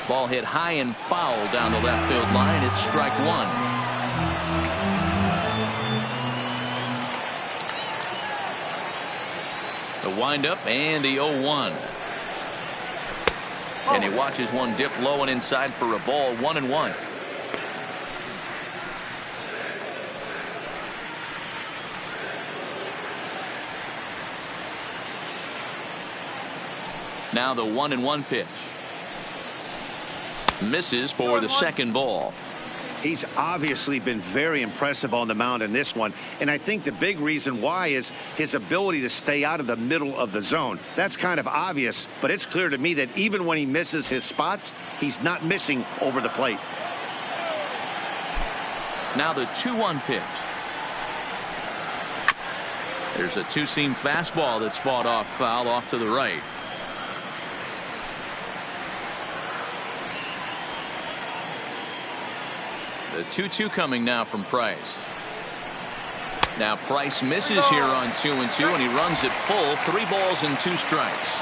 Speaker 1: Ball hit high and foul down the left field line. It's strike 1. The windup and the 0-1. And he watches one dip low and inside for a ball. 1-1. Now the 1-1 pitch. Misses for the second ball.
Speaker 2: He's obviously been very impressive on the mound in this one, and I think the big reason why is his ability to stay out of the middle of the zone. That's kind of obvious, but it's clear to me that even when he misses his spots, he's not missing over the plate.
Speaker 1: Now the 2-1 pitch. There's a 2-seam fastball that's fought off foul off to the right. The 2-2 coming now from Price. Now Price misses here on 2-2, and he runs it full. 3 balls and 2 strikes.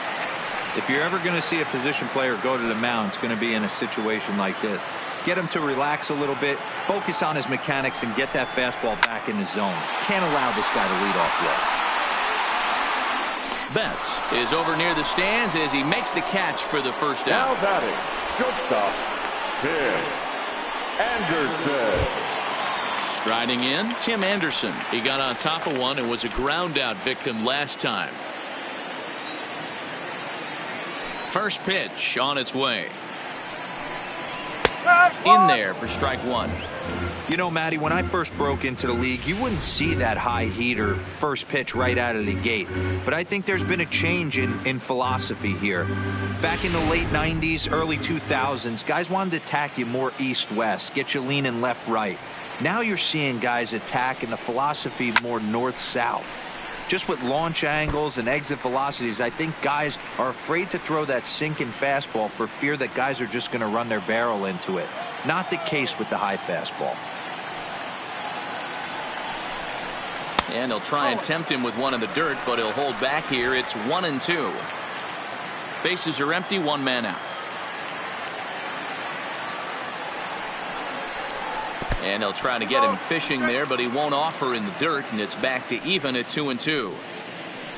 Speaker 4: If you're ever going to see a position player go to the mound, it's going to be in a situation like this. Get him to relax a little bit, focus on his mechanics, and get that fastball back in the zone. Can't allow this guy to lead off yet.
Speaker 1: Betts is over near the stands as he makes the catch for the first out.
Speaker 3: Now batting, shortstop, Tim Anderson.
Speaker 1: Striding in, Tim Anderson. He got on top of one and was a ground out victim last time. First pitch on its way. In there for strike one.
Speaker 4: You know, Matty, when I first broke into the league, you wouldn't see that high heater first pitch right out of the gate. But I think there's been a change in philosophy here. Back in the late 90s, early 2000s, guys wanted to attack you more east-west, get you leaning left-right. Now you're seeing guys attack in the philosophy more north-south. Just with launch angles and exit velocities, I think guys are afraid to throw that sinking fastball for fear that guys are just going to run their barrel into it. Not the case with the high fastball.
Speaker 1: And he'll try and tempt him with one in the dirt, but he'll hold back here. It's 1-2. Bases are empty, one man out. And he'll try to get him fishing there, but he won't offer in the dirt, and it's back to even at 2-2.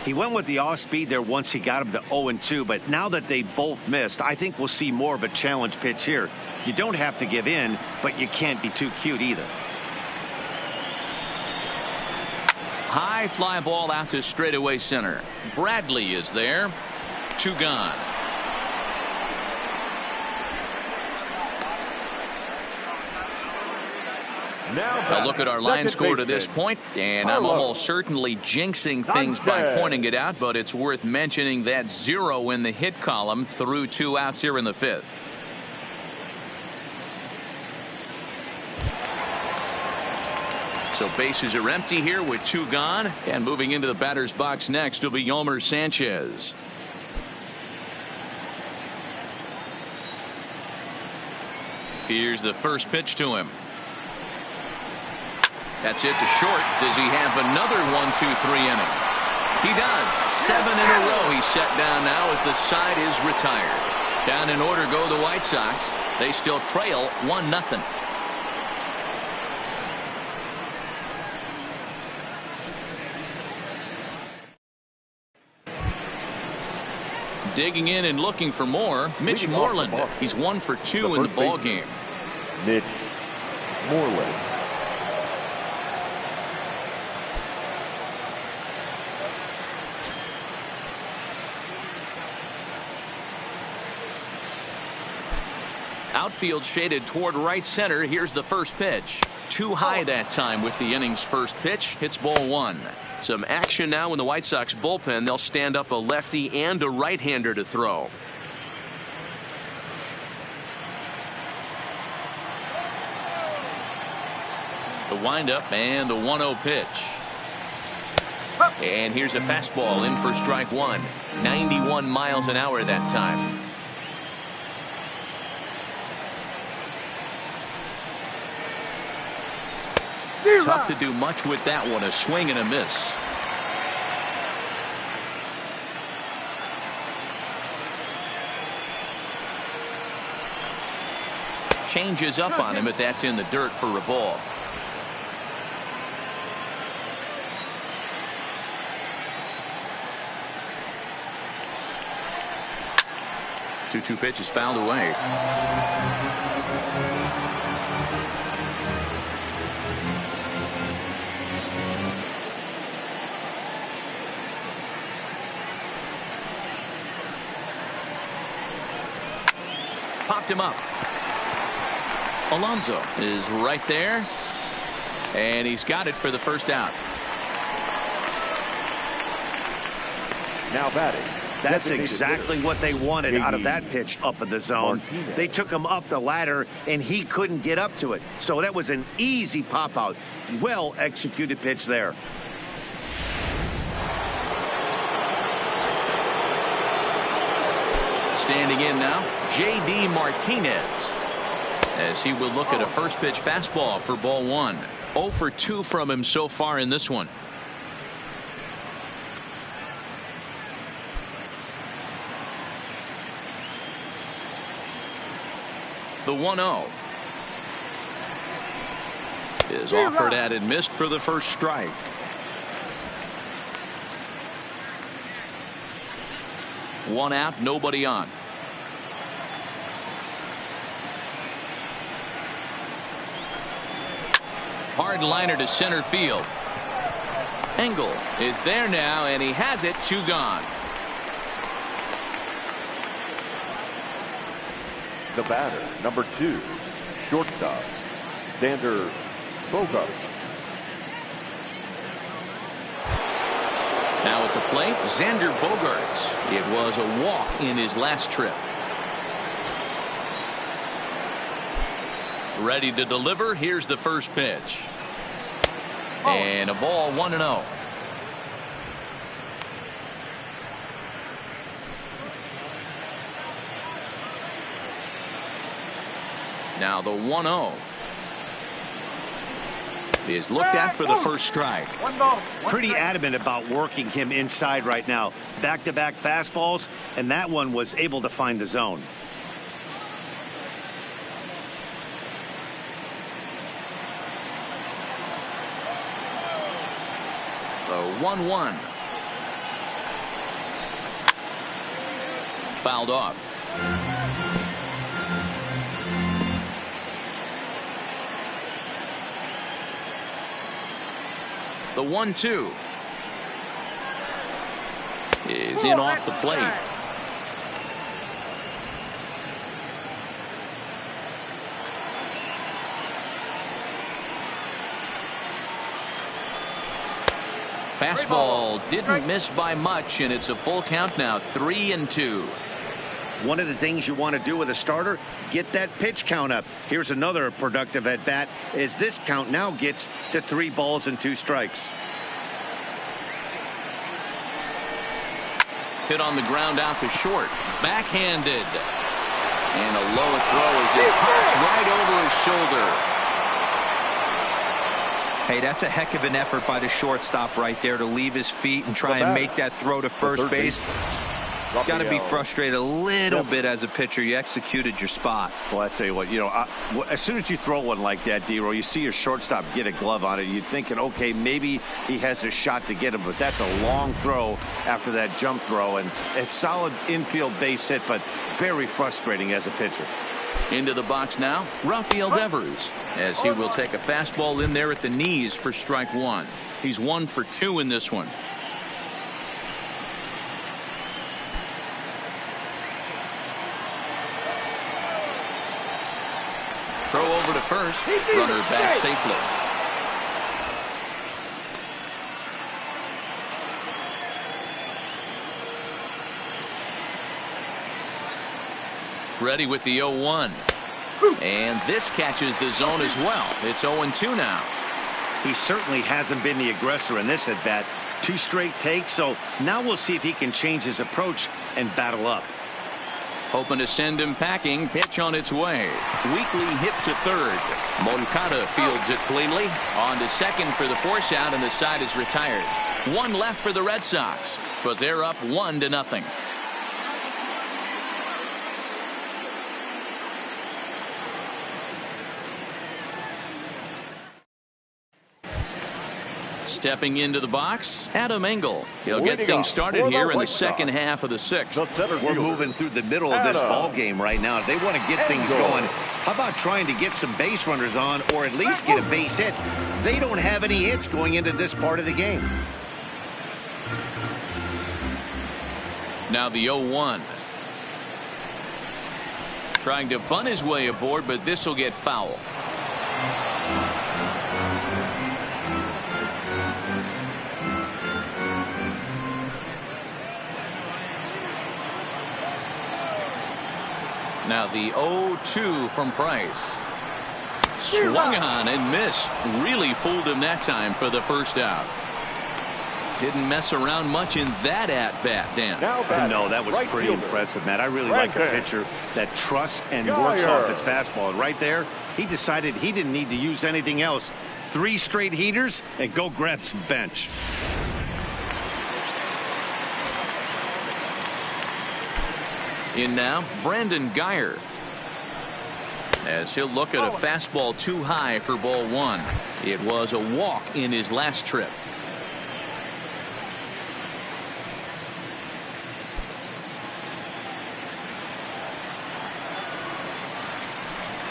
Speaker 2: He went with the off speed there once he got him to 0-2, but now that they both missed, I think we'll see more of a challenge pitch here. You don't have to give in, but you can't be too cute either.
Speaker 1: High fly ball out to straightaway center. Bradley is there. 2 gone.
Speaker 3: Now
Speaker 1: look at our line score to this point, and I'm almost certainly jinxing things by pointing it out, but it's worth mentioning that 0 in the hit column through 2 outs here in the 5th. So bases are empty here with 2 gone, and moving into the batter's box next will be Yolmer Sanchez. Here's the first pitch to him. That's it to short. Does he have another 1-2-3 inning? He does. 7 in a row he's set down now as the side is retired. Down in order go the White Sox. They still trail 1-0. Digging in and looking for more, Mitch Moreland. He's 1 for 2 in the ball game.
Speaker 3: Mitch Moreland.
Speaker 1: Outfield shaded toward right center. Here's the first pitch. Too high that time with the inning's first pitch. Hits ball 1. Some action now in the White Sox bullpen. They'll stand up a lefty and a right-hander to throw. The windup and the 1-0 pitch. And here's a fastball in for strike 1. 91 miles an hour that time. Tough to do much with that one. A swing and a miss. Changes up on him, but that's in the dirt for a ball. Two pitches fouled away. Popped him up. Alonso is right there, and he's got it for the first out.
Speaker 3: Now batting.
Speaker 2: That's exactly what they wanted out of that pitch up in the zone. They took him up the ladder, and he couldn't get up to it. So that was an easy pop out. Well executed pitch there.
Speaker 1: Standing in now, J.D. Martinez, as he will look at a first pitch fastball for ball 1. 0 for 2 from him so far in this one. The 1-0 is offered at and missed for the first strike. One out, nobody on. Hard liner to center field. Engel is there now, and he has it. 2 gone.
Speaker 3: The batter, number 2, shortstop, Xander Bogaerts.
Speaker 1: Now at the plate, Xander Bogaerts. It was a walk in his last trip. Ready to deliver. Here's the first pitch. And a ball, 1-0. Now the 1-0 is looked at for the first strike.
Speaker 2: Pretty adamant about working him inside right now. Back-to-back fastballs, and that one was able to find the zone.
Speaker 1: The 1-1. Fouled off. The 1-2 is in off the plate. Fastball didn't miss by much, and it's a full count now, 3-2.
Speaker 2: One of the things you want to do with a starter, get that pitch count up. Here's another productive at bat as this count now gets to 3 balls and 2 strikes.
Speaker 1: Hit on the ground out to short. Backhanded. And a low throw as it pops right over his shoulder.
Speaker 4: Hey, that's a heck of an effort by the shortstop right there to leave his feet and try and make that throw to first base. Got to be frustrated a little bit as a pitcher. You executed your spot.
Speaker 2: Well, I tell you what, as soon as you throw one like that, D-Row, you see your shortstop get a glove on it. You're thinking, okay, maybe he has a shot to get him, but that's a long throw after that jump throw, and a solid infield base hit, but very frustrating as a pitcher.
Speaker 1: Into the box now, Rafael Devers, as he will take a fastball in there at the knees for strike 1. He's 1 for 2 in this one. Throw over to first. Runner back safely. Ready with the 0-1. And this catches the zone as well. It's 0-2 now.
Speaker 2: He certainly hasn't been the aggressor in this at bat. 2 straight takes, so now we'll see if he can change his approach and battle up.
Speaker 1: Hoping to send him packing. Pitch on its way. Weakly hit to third. Moncada fields it cleanly. On to second for the force out, and the side is retired. 1 left for the Red Sox, but they're up 1-0. Stepping into the box, Adam Engel. He'll get things started here in the second half of the 6th.
Speaker 2: We're moving through the middle of this ball game right now. If they want to get things going, how about trying to get some base runners on, or at least get a base hit? They don't have any hits going into this part of the game.
Speaker 1: Now the 0-1. Trying to bunt his way aboard, but this will get foul. Now the 0-2 from Price. Swung on and missed. Really fooled him that time for the first out. Didn't mess around much in that at-bat, Dan.
Speaker 2: No, that was pretty impressive, Matt. I really like a pitcher that trusts and works off his fastball. And right there, he decided he didn't need to use anything else. 3 straight heaters and go grab some bench.
Speaker 1: In now, Brandon Guyer, as he'll look at a fastball too high for ball 1. It was a walk in his last trip.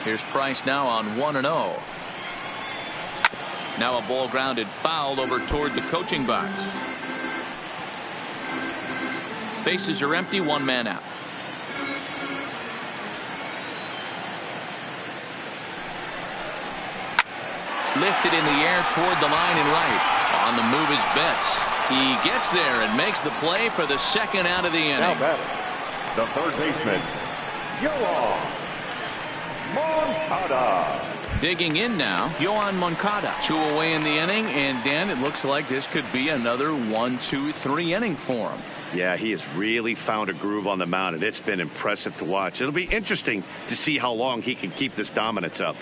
Speaker 1: Here's Price now on 1-0. Now a ball grounded foul over toward the coaching box. Bases are empty, 1 man out. Lifted in the air toward the line and right. On the move is Betts. He gets there and makes the play for the second out of the inning.
Speaker 3: Now batting, the third baseman, Yoan Moncada.
Speaker 1: Digging in now, Yoan Moncada. 2 away in the inning, and Dan, it looks like this could be another 1-2-3 inning for him.
Speaker 2: Yeah, he has really found a groove on the mound, and it's been impressive to watch. It'll be interesting to see how long he can keep this dominance up.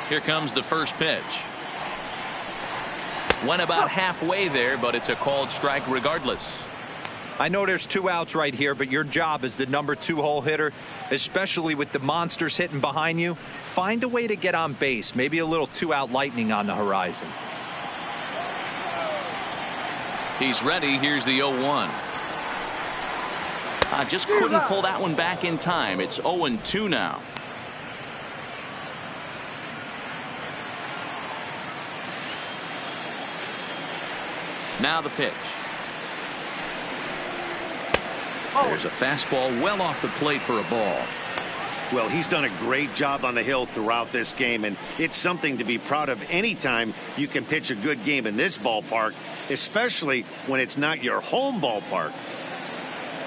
Speaker 1: Here comes the first pitch. Went about halfway there, but it's a called strike regardless.
Speaker 4: I know there's 2 outs right here, but your job as the number 2 hole hitter, especially with the monsters hitting behind you, find a way to get on base. Maybe a little 2-out lightning on the horizon.
Speaker 1: He's ready. Here's the 0-1. Just couldn't pull that one back in time. It's 0-2 now. Now the pitch. There's a fastball well off the plate for a ball.
Speaker 2: Well, he's done a great job on the hill throughout this game, and it's something to be proud of anytime you can pitch a good game in this ballpark, especially when it's not your home ballpark.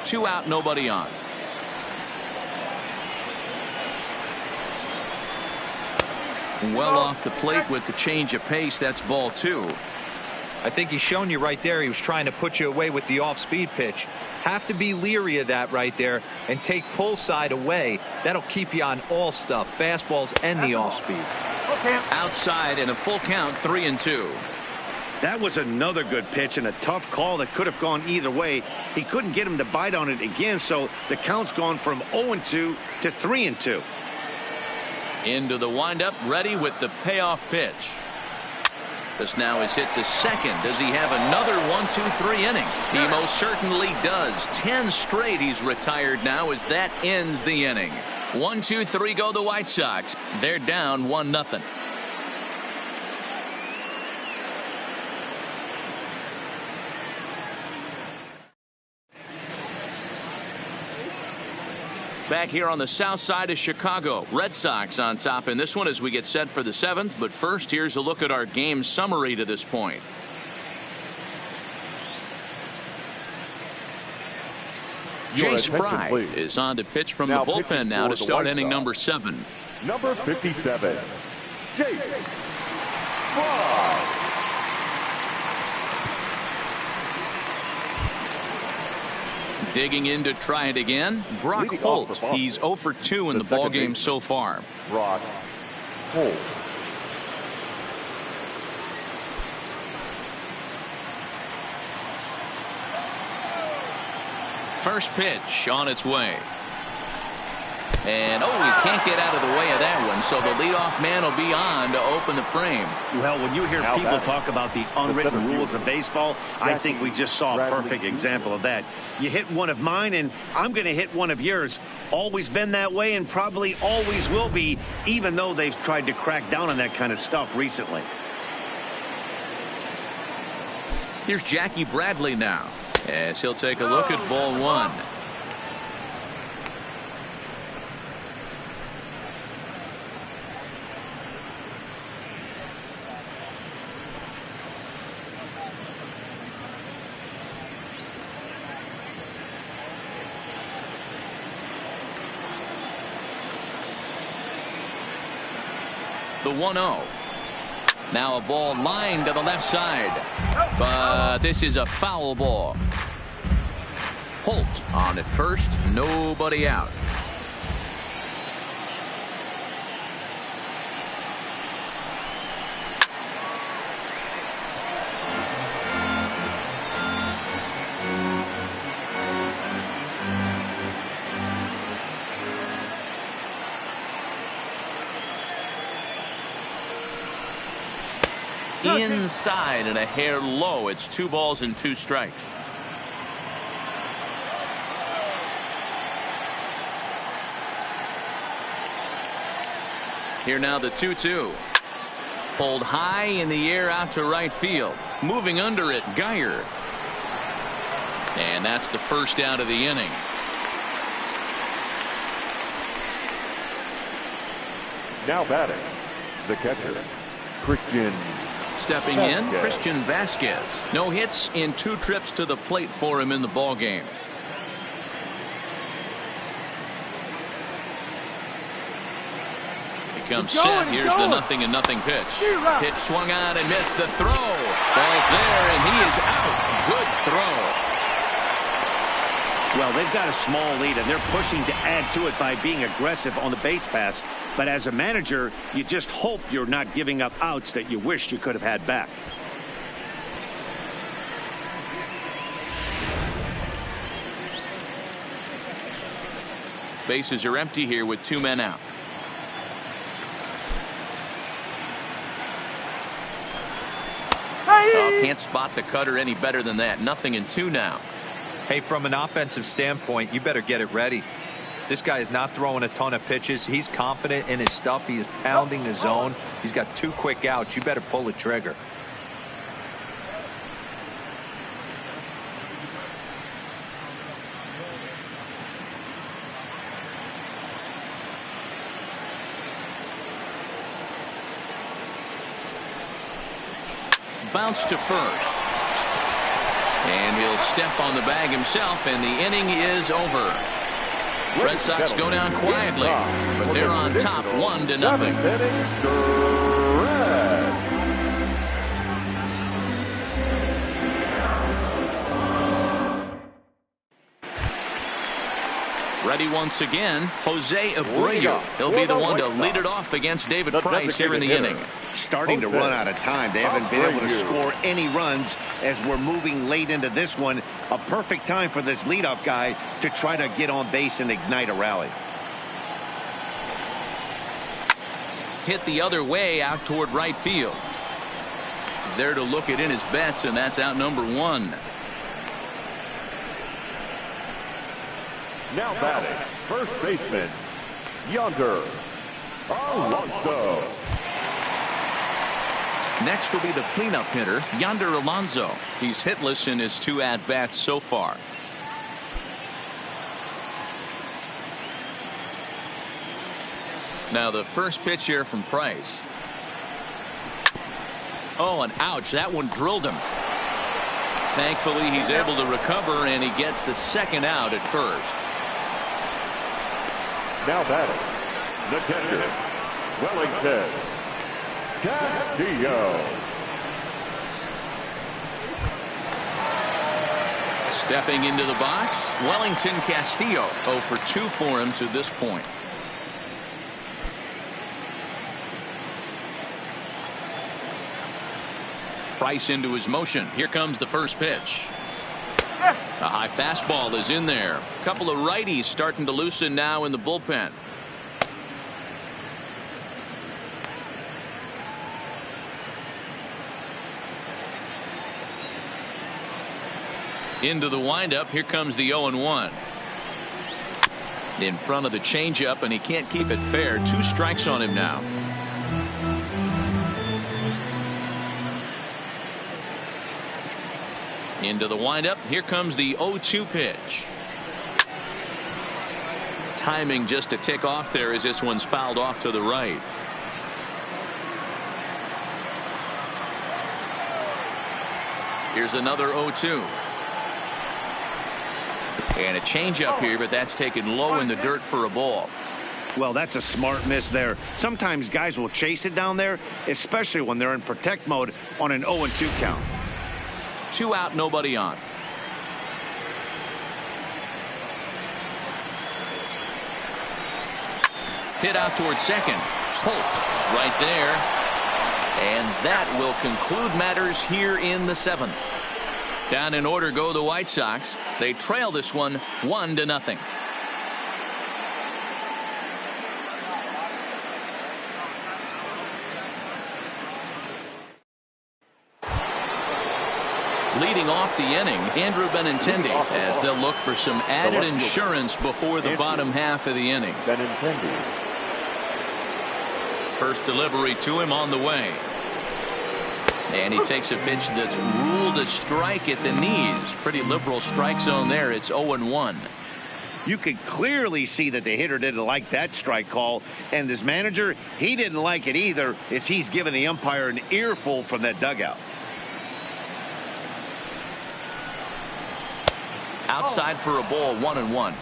Speaker 1: 2 out, nobody on. Well off the plate with the change of pace. That's ball 2.
Speaker 4: I think he's shown you right there he was trying to put you away with the off-speed pitch. Have to be leery of that right there and take pull side away. That'll keep you on all stuff, fastballs and the off-speed.
Speaker 1: Outside in a full count, 3-2.
Speaker 2: That was another good pitch and a tough call that could have gone either way. He couldn't get him to bite on it again, so the count's gone from 0-2 to 3-2.
Speaker 1: Into the windup, ready with the payoff pitch. This now is hit to second. Does he have another 1-2-3 inning? He most certainly does. 10 straight he's retired now as that ends the inning. 1-2-3 go the White Sox. They're down 1-0. Back here on the south side of Chicago, Red Sox on top in this one as we get set for the 7th. But first, here's a look at our game summary to this point. Chase Fry is on to pitch from the bullpen now to start inning number 7.
Speaker 3: Number 57, Chase Fry.
Speaker 1: Digging in to try it again, Brock Holt. He's 0 for 2 in the ballgame so far.
Speaker 3: Brock Holt.
Speaker 1: First pitch on its way. And, he can't get out of the way of that one, so the leadoff man will be on to open the frame.
Speaker 2: Well, when you hear people talk about the unwritten rules of baseball, I think we just saw a perfect example of that. You hit one of mine, and I'm going to hit one of yours. Always been that way and probably always will be, even though they've tried to crack down on that kind of stuff recently.
Speaker 1: Here's Jackie Bradley now, as he'll take a look at ball 1. The 1-0. Now a ball lined to the left side, but this is a foul ball. Holt on at first, nobody out. Inside and a hair low. It's 2 balls and 2 strikes. Here now the 2-2. Pulled high in the air out to right field. Moving under it, Geyer. And that's the first out of the inning.
Speaker 3: Now batting, the catcher, Christian.
Speaker 1: Stepping in, Christian Vasquez. No hits in 2 trips to the plate for him in the ballgame. He comes set. Here's the 0-0 pitch. Pitch swung on and missed. The throw. Ball's there, and he is out. Good throw.
Speaker 2: Well, they've got a small lead, and they're pushing to add to it by being aggressive on the base pass. But as a manager, you just hope you're not giving up outs that you wish you could have had back.
Speaker 1: Bases are empty here with 2 men out. Oh, can't spot the cutter any better than that. 0-2 now.
Speaker 4: Hey, from an offensive standpoint, you better get it ready. This guy is not throwing a ton of pitches. He's confident in his stuff. He is pounding the zone. He's got 2 quick outs. You better pull the trigger.
Speaker 1: Bounce to first. And he'll step on the bag himself, and the inning is over. Red Sox go down quietly, but they're on top 1-0. Ready once again, Jose Abreu. He'll be the one to lead it off against David Price here in the inning.
Speaker 2: Starting to run out of time. They haven't been able to score any runs as we're moving late into this one. A perfect time for this leadoff guy to try to get on base and ignite a rally.
Speaker 1: Hit the other way out toward right field. There to look it in his bets, and that's out number 1.
Speaker 3: Now batting, first baseman, Yonder Alonso.
Speaker 1: Next will be the cleanup hitter, Yonder Alonso. He's hitless in his 2 at-bats so far. Now the first pitch here from Price. Oh, and ouch, that one drilled him. Thankfully, he's able to recover, and he gets the 2nd out at first.
Speaker 3: Now batting, the catcher, Wellington Castillo.
Speaker 1: Stepping into the box, Wellington Castillo. 0 for 2 for him to this point. Price into his motion. Here comes the first pitch. A high fastball is in there. A couple of righties starting to loosen now in the bullpen. Into the windup. Here comes the 0-1. In front of the changeup, and he can't keep it fair. 2 strikes on him now. Into the windup. Here comes the 0-2 pitch. Timing just a tick off there as this one's fouled off to the right. Here's another 0-2. And a changeup here, but that's taken low in the dirt for a ball.
Speaker 2: Well, that's a smart miss there. Sometimes guys will chase it down there, especially when they're in protect mode on an 0-2 count.
Speaker 1: 2 out, nobody on. Hit out towards second. Holt right there. And that will conclude matters here in the 7th. Down in order go the White Sox. They trail this one 1-0. Leading off the inning, Andrew Benintendi, as they'll look for some added insurance before the bottom half of the inning. First delivery to him on the way. And he takes a pitch that's ruled a strike at the knees. Pretty liberal strike zone there. It's 0-1.
Speaker 2: You could clearly see that the hitter didn't like that strike call, and his manager, he didn't like it either, as he's giving the umpire an earful from that dugout.
Speaker 1: Outside for a ball, 1-1.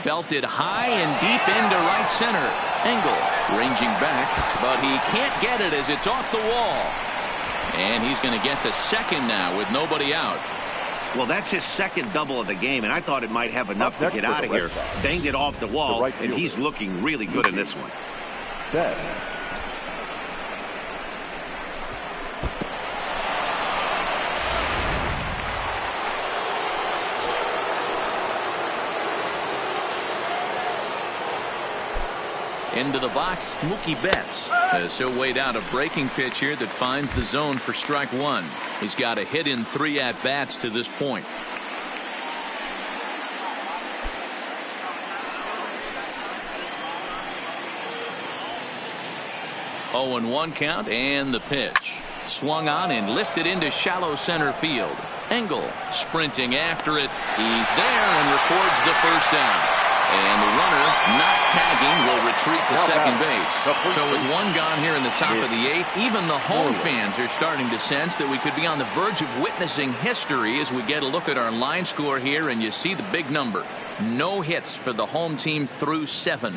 Speaker 1: Belted high and deep into right center. Engel ranging back, but he can't get it as it's off the wall. And he's going to get to second now with nobody out.
Speaker 2: Well, that's his second double of the game, and I thought it might have enough to get out of here. Banged it off the wall, and he's looking really good in this one.
Speaker 1: Into the box, Mookie Betts. As he'll wait out a breaking pitch here that finds the zone for strike one. He's got a hit in 3 at-bats to this point. Oh, and 1 count, and the pitch. Swung on and lifted into shallow center field. Engel sprinting after it. He's there and records the first down. And the runner, not tagging, will retreat to second base. So with 1 gone here in the top of the 8th, even the home fans are starting to sense that we could be on the verge of witnessing history as we get a look at our line score here, and you see the big number. No hits for the home team through 7.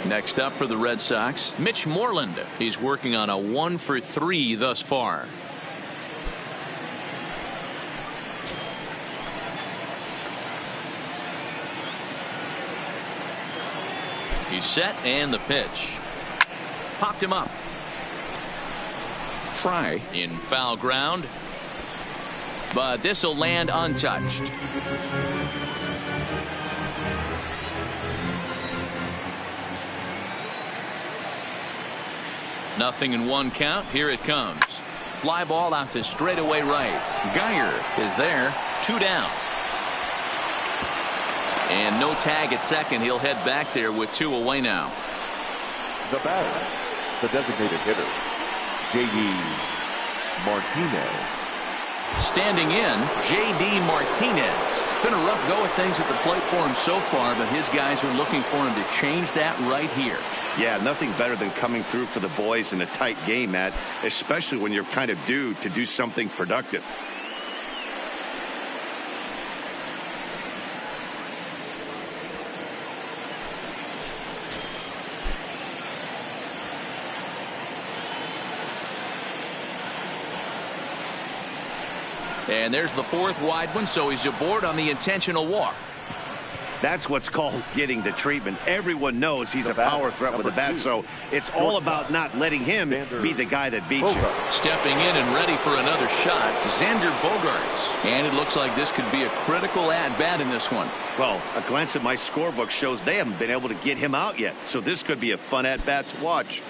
Speaker 1: Next up for the Red Sox, Mitch Moreland. He's working on a 1 for 3 thus far. He's set, and the pitch. Popped him up. Fry in foul ground. But this will land untouched. Nothing in 1 count. Here it comes. Fly ball out to straightaway right. Geyer is there. 2 down. And no tag at second. He'll head back there with 2 away now.
Speaker 3: The batter, the designated hitter, J.D. Martinez.
Speaker 1: Standing in, J.D. Martinez. Been a rough go of things at the plate for him so far, but his guys are looking for him to change that right here.
Speaker 2: Yeah, nothing better than coming through for the boys in a tight game, Matt, especially when you're kind of due to do something productive.
Speaker 1: And there's the 4th wide one, so he's aboard on the intentional walk.
Speaker 2: That's what's called getting the treatment. Everyone knows he's a power threat with the bat, so it's all about not letting him be the guy that beats you.
Speaker 1: Stepping in and ready for another shot, Xander Bogaerts. And it looks like this could be a critical at-bat in this one.
Speaker 2: Well, a glance at my scorebook shows they haven't been able to get him out yet, so this could be a fun at-bat to watch.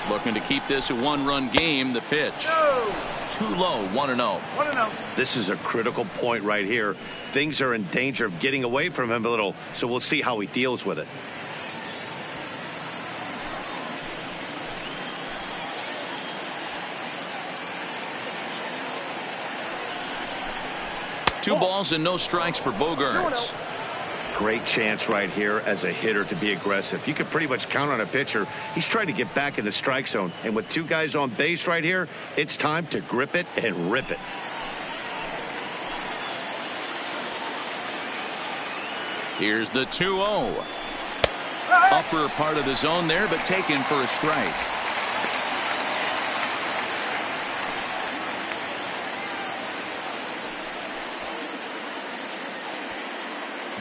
Speaker 1: Looking to keep this a 1-run game. The pitch. Too low. 1-0.
Speaker 2: This is a critical point right here. Things are in danger of getting away from him a little, so we'll see how he deals with it.
Speaker 1: Two balls and no strikes for Bogaerts.
Speaker 2: Great chance right here as a hitter to be aggressive. You can pretty much count on a pitcher. He's trying to get back in the strike zone. And with 2 guys on base right here, it's time to grip it and rip it.
Speaker 1: Here's the 2-0. Upper part of the zone there, but taken for a strike.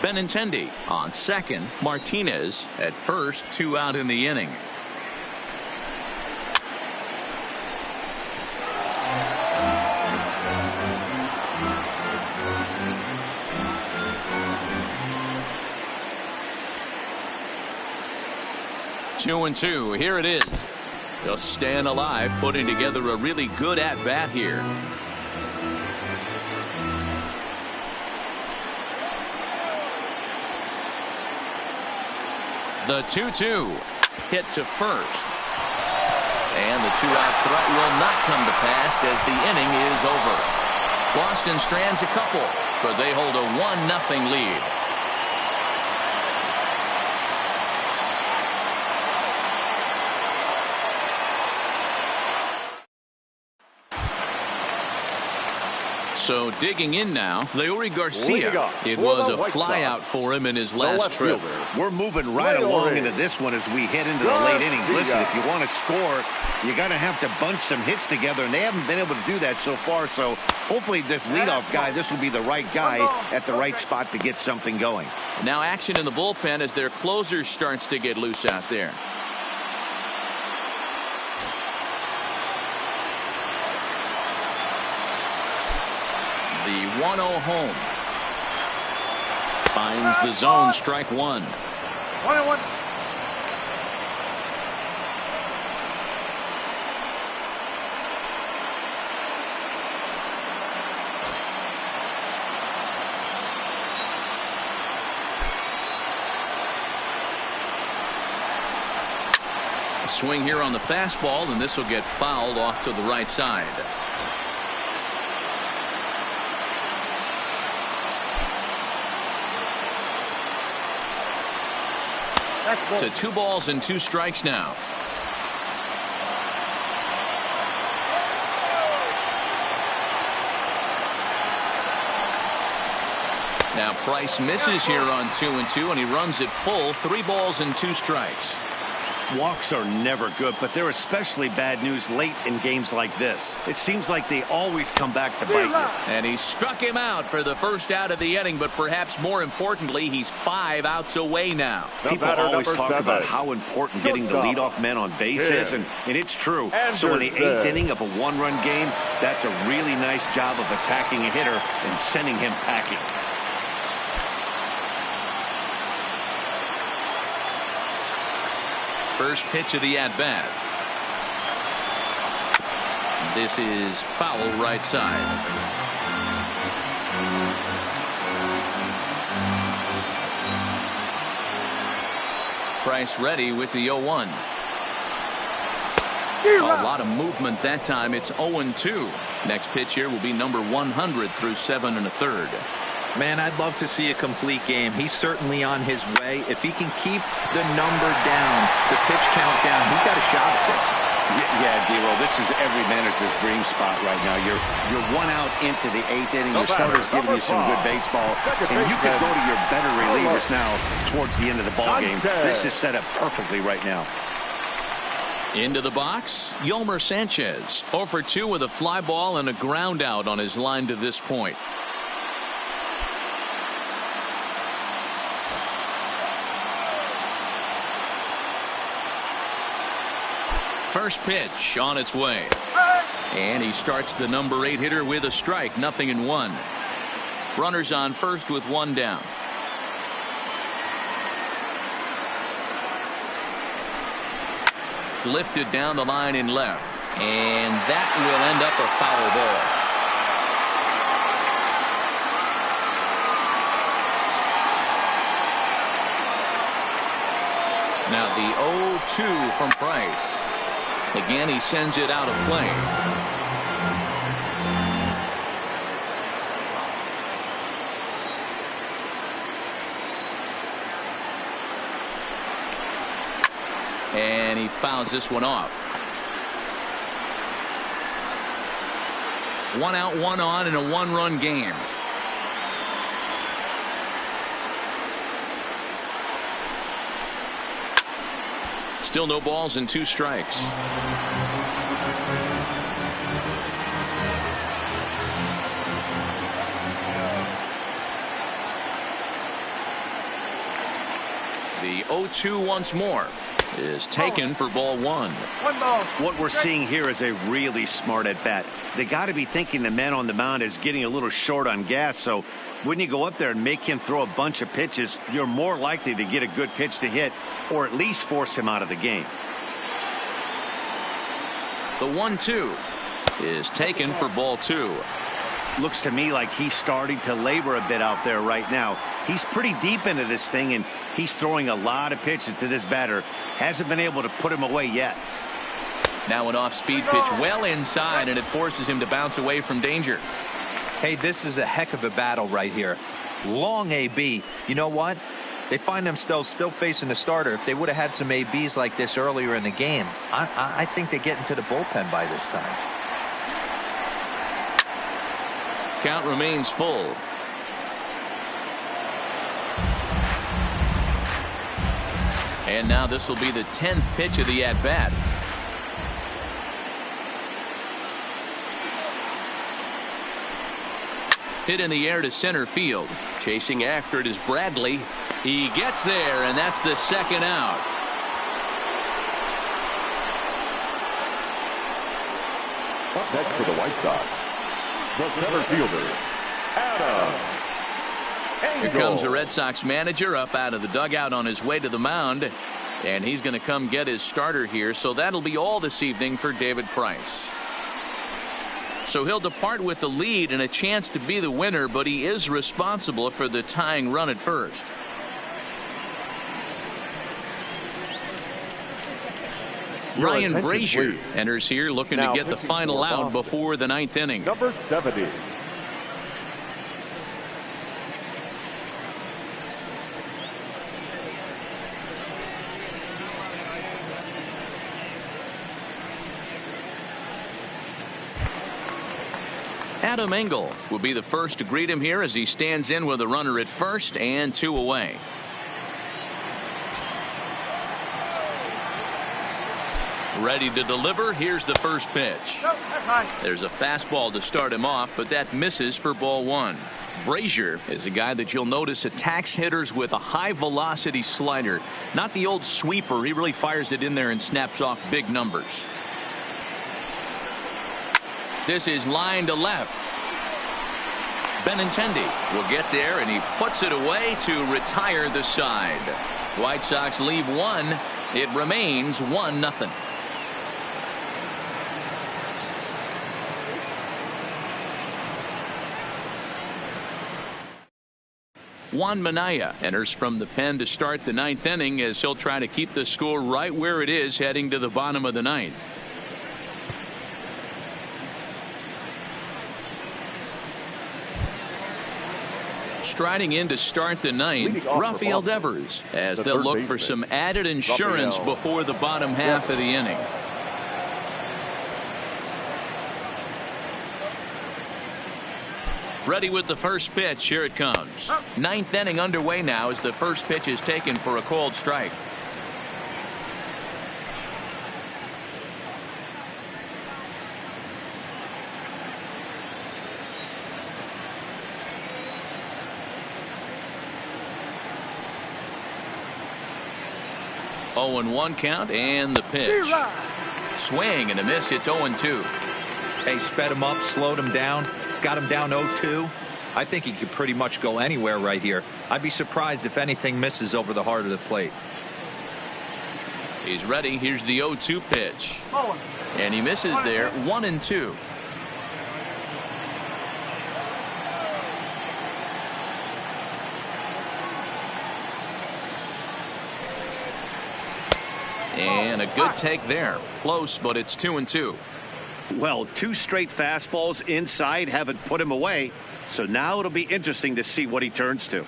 Speaker 1: Benintendi on second. Martinez at first. 2 out in the inning. 2-2. Here it is. Just staying alive, putting together a really good at-bat here. The 2-2 hit to first. And the two-out threat will not come to pass as the inning is over. Boston strands a couple, but they hold a 1-0 lead. So digging in now, Leury Garcia. It was a flyout for him in his last trip.
Speaker 2: We're moving right along into this one as we head into the late innings. Listen, if you want to score, you got to have to bunch some hits together, and they haven't been able to do that so far. So hopefully this leadoff guy, this will be the right guy at the right spot to get something going.
Speaker 1: Now action in the bullpen as their closer starts to get loose out there. The 1-0 home. Finds the zone, strike one.
Speaker 3: 1-1.
Speaker 1: A swing here on the fastball, and this will get fouled off to the right side. To 2 balls and 2 strikes now. Now Price misses here on 2-2, and he runs it full. 3 balls and 2 strikes.
Speaker 2: Walks are never good, but they're especially bad news late in games like this. It seems like they always come back to bite you.
Speaker 1: And he struck him out for the first out of the inning, but perhaps more importantly, he's 5 outs away now.
Speaker 2: People always talk about how important getting the leadoff man on base is, and it's true. So in the 8th inning of a 1-run game, that's a really nice job of attacking a hitter and sending him packing.
Speaker 1: First pitch of the at-bat. This is foul right side. Price ready with the 0-1. A lot of movement that time. It's 0-2. Next pitch here will be number 100 through 7 1/3.
Speaker 4: Man, I'd love to see a complete game. He's certainly on his way. If he can keep the number down, the pitch count down, he's got a shot at this.
Speaker 2: Yeah, D-Roll, this is every manager's dream spot right now. You're 1 out into the 8th inning. Your starter's giving you some good baseball, and you can go to your better relievers now towards the end of the ball game. This is set up perfectly right now.
Speaker 1: Into the box, Yolmer Sanchez. 0 for 2 with a fly ball and a ground out on his line to this point. First pitch on its way. And he starts the number 8 hitter with a strike. 0-1. Runners on first with 1 down. Lifted down the line in left. And that will end up a foul ball. Now the 0-2 from Price. Again, he sends it out of play. And he fouls this one off. 1 out, 1 on in a 1-run game. Still no balls and 2 strikes. The 0-2 once more is taken for ball 1.
Speaker 2: What we're seeing here is a really smart at bat. They got to be thinking the man on the mound is getting a little short on gas, so When you go up there and make him throw a bunch of pitches, you're more likely to get a good pitch to hit or at least force him out of the game.
Speaker 1: The 1-2 is taken for ball 2.
Speaker 2: Looks to me like he's starting to labor a bit out there right now. He's pretty deep into this thing, and he's throwing a lot of pitches to this batter. Hasn't been able to put him away yet.
Speaker 1: Now an off-speed pitch well inside, and it forces him to bounce away from danger.
Speaker 4: Hey, this is a heck of a battle right here. Long AB. You know what? They find themselves still facing the starter. If they would have had some ABs like this earlier in the game, I think they get into the bullpen by this time.
Speaker 1: Count remains full. And now this will be the 10th pitch of the at-bat. Hit in the air to center field.
Speaker 5: Chasing after it is Bradley.
Speaker 1: He gets there, and that's the second out.
Speaker 3: Up next for the White Sox, the center fielder, Adam Engel.
Speaker 1: Here comes the Red Sox manager up out of the dugout on his way to the mound, and he's going to come get his starter here. So that'll be all this evening for David Price. So he'll depart with the lead and a chance to be the winner, but he is responsible for the tying run at first. Ryan Brazier enters here looking to get the final out before the 9th inning.
Speaker 3: Number 70.
Speaker 1: Adam Engel will be the first to greet him here as he stands in with a runner at first and 2 away. Ready to deliver. Here's the first pitch. There's a fastball to start him off, but that misses for ball 1. Brazier is a guy that you'll notice attacks hitters with a high velocity slider. Not the old sweeper. He really fires it in there and snaps off big numbers. This is line to left. Benintendi will get there, and he puts it away to retire the side. White Sox leave 1. It remains 1-0. Juan Minaya enters from the pen to start the 9th inning as he'll try to keep the score right where it is heading to the bottom of the 9th. Striding in to start the 9th, Rafael Devers, as they'll look for some added insurance before the bottom half of the inning. Ready with the first pitch. Here it comes. 9th inning underway now as the first pitch is taken for a called strike. Oh, 0-1 count, and the pitch. Swing and a miss. It's 0-2.
Speaker 4: Hey, sped him up, slowed him down, got him down 0-2. I think he could pretty much go anywhere right here. I'd be surprised if anything misses over the heart of the plate.
Speaker 1: He's ready. Here's the 0-2 pitch. And he misses there. 1-2. And a good take there. Close, but it's 2-2.
Speaker 2: Well, 2 straight fastballs inside haven't put him away. So now it'll be interesting to see what he turns to.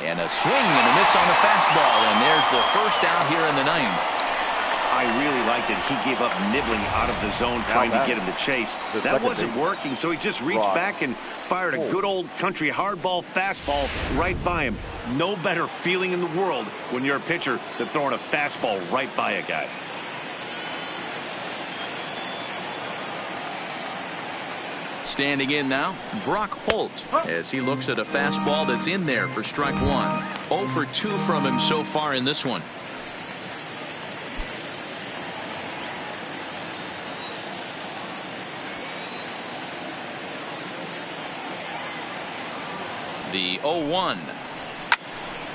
Speaker 1: And a swing and a miss on the fastball. And there's the first out here in the 9th.
Speaker 2: I really liked it. He gave up nibbling out of the zone trying to get him to chase. That wasn't working, so he just reached back and fired a good old country hardball fastball right by him. No better feeling in the world when you're a pitcher than throwing a fastball right by a guy.
Speaker 1: Standing in now, Brock Holt, as he looks at a fastball that's in there for strike 1. 0 for 2 from him so far in this one. The 0-1.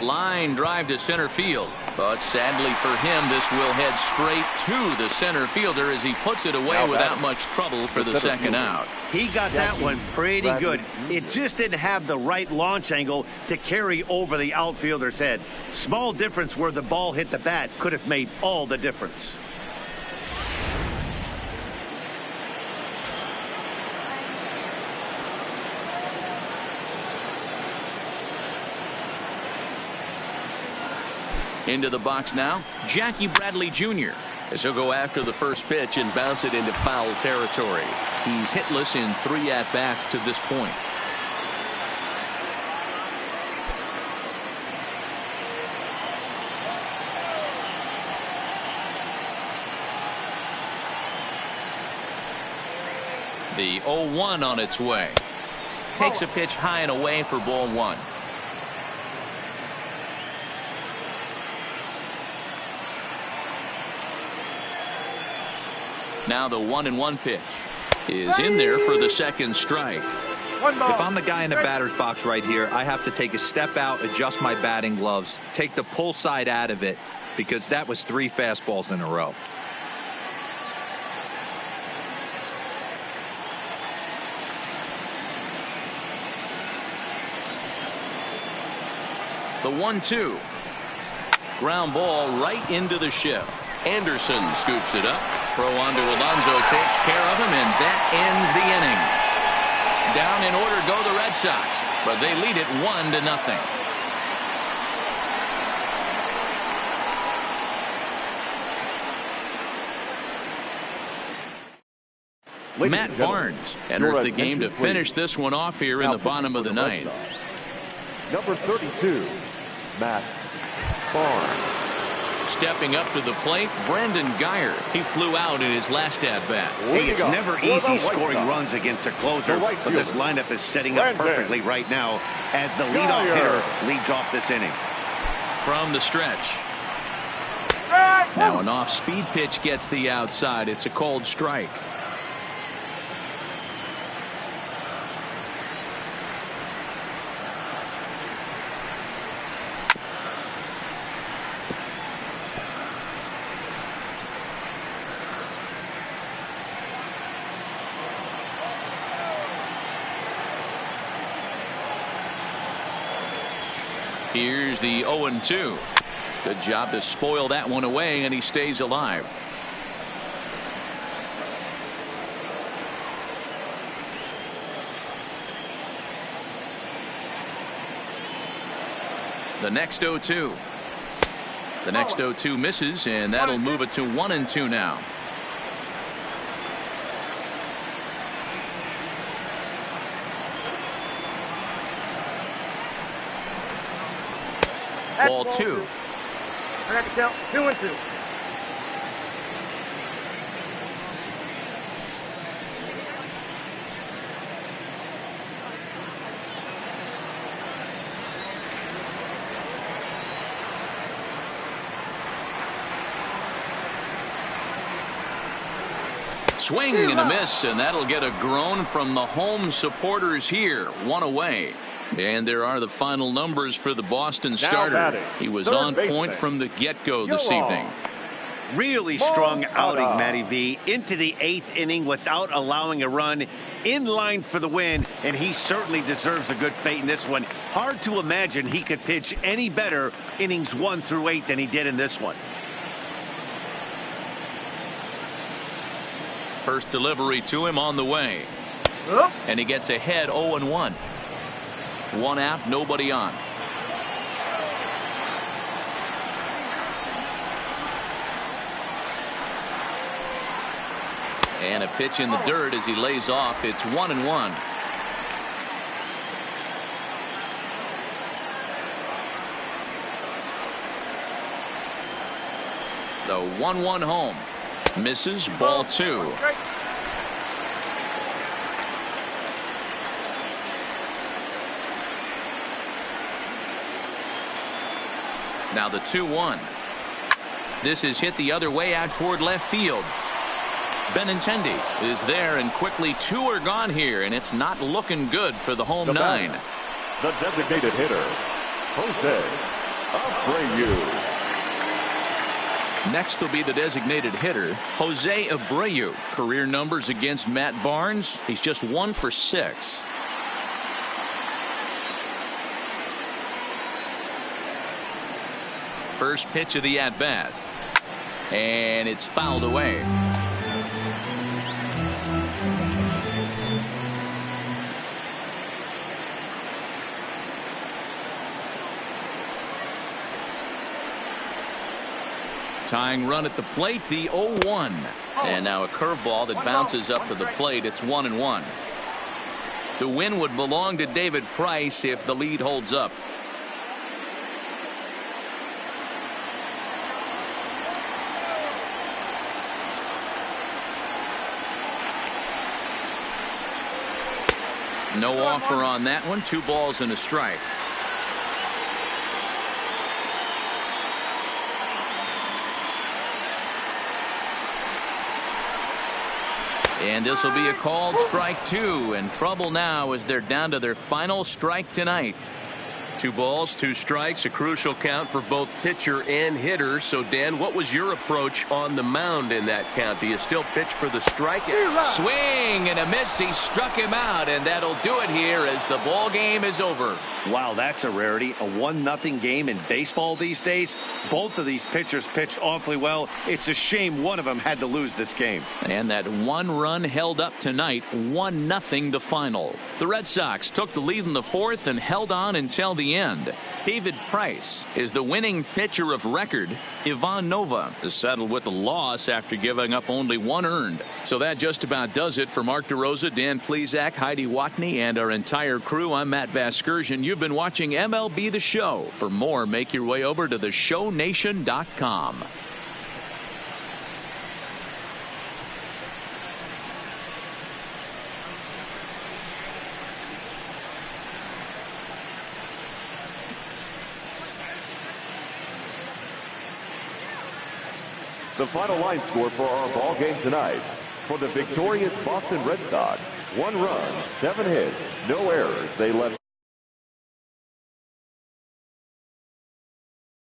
Speaker 1: Line drive to center field. But sadly for him, this will head straight to the center fielder as he puts it away without much trouble for the second out.
Speaker 2: He got that one pretty good. It just didn't have the right launch angle to carry over the outfielder's head. Small difference where the ball hit the bat could have made all the difference.
Speaker 1: Into the box now, Jackie Bradley Jr. as he'll go after the first pitch and bounce it into foul territory. He's hitless in 3 at-bats to this point. The 0-1 on its way. Takes a pitch high and away for ball 1. Now the 1-1 pitch is in there for the second strike.
Speaker 4: If I'm the guy in the batter's box right here, I have to take a step out, adjust my batting gloves, take the pull side out of it, because that was 3 fastballs in a row.
Speaker 1: The 1-2. Ground ball right into the shift. Anderson scoops it up. Throw on to Alonso takes care of him, and that ends the inning. Down in order go the Red Sox, but they lead it 1-0. Matt Barnes enters the game to finish this one off here in the bottom of the 9th.
Speaker 3: Number 32, Matt Barnes.
Speaker 1: Stepping up to the plate, Brandon Guyer. He flew out in his last at-bat.
Speaker 2: Hey, it's never easy scoring runs against a closer, but this lineup is setting up perfectly right now as the leadoff hitter leads off this inning.
Speaker 1: From the stretch. Now an off-speed pitch gets the outside. It's a called strike. Here's the 0-2. Good job to spoil that one away, and he stays alive. The next 0-2. The next 0-2 misses, and that'll move it to 1-2 now. Ball 2.
Speaker 7: I got to count 2-2.
Speaker 1: Swing and a miss, and that'll get a groan from the home supporters here. 1 away. And there are the final numbers for the Boston starter. He was on point from the get-go this evening.
Speaker 2: Really strong outing, Matty V. Into the 8th inning without allowing a run, in line for the win, and he certainly deserves a good fate in this one. Hard to imagine he could pitch any better innings 1 through 8 than he did in this one.
Speaker 1: First delivery to him on the way. And he gets ahead 0-1. 1 out, nobody on. And a pitch in the dirt as he lays off. It's 1-1. The 1-1 home. Misses, ball 2. Now the 2-1. This is hit the other way out toward left field. Benintendi is there, and quickly 2 are gone here, and it's not looking good for the home 9.
Speaker 3: The designated hitter, Jose Abreu.
Speaker 1: Next will be the designated hitter, Jose Abreu. Career numbers against Matt Barnes, he's just 1 for 6. First pitch of the at-bat, and it's fouled away. Tying run at the plate, the 0-1. And now a curveball that bounces up to the plate. It's 1-1. The win would belong to David Price if the lead holds up. No offer on that one. 2 balls and a strike. And this will be a called strike 2, and trouble now as they're down to their final strike tonight. 2 balls, 2 strikes, a crucial count for both pitcher and hitter. So, Dan, what was your approach on the mound in that count? Do you still pitch for the strike? Swing and a miss. He struck him out, and that'll do it here as the ball game is over.
Speaker 2: Wow, that's a rarity. A 1-0 game in baseball these days. Both of these pitchers pitched awfully well. It's a shame one of them had to lose this game.
Speaker 1: And that 1 run held up tonight. 1-0 the final. The Red Sox took the lead in the 4th and held on until the end. David Price is the winning pitcher of record. Ivan Nova is settled with a loss after giving up only 1 earned. So that just about does it for Mark DeRosa, Dan Plesac, Heidi Watney, and our entire crew. I'm Matt Vasgersian. You've been watching MLB The Show. For more, make your way over to theshownation.com.
Speaker 3: The final line score for our ball game tonight. For the victorious Boston Red Sox, 1 run, 7 hits, no errors. They left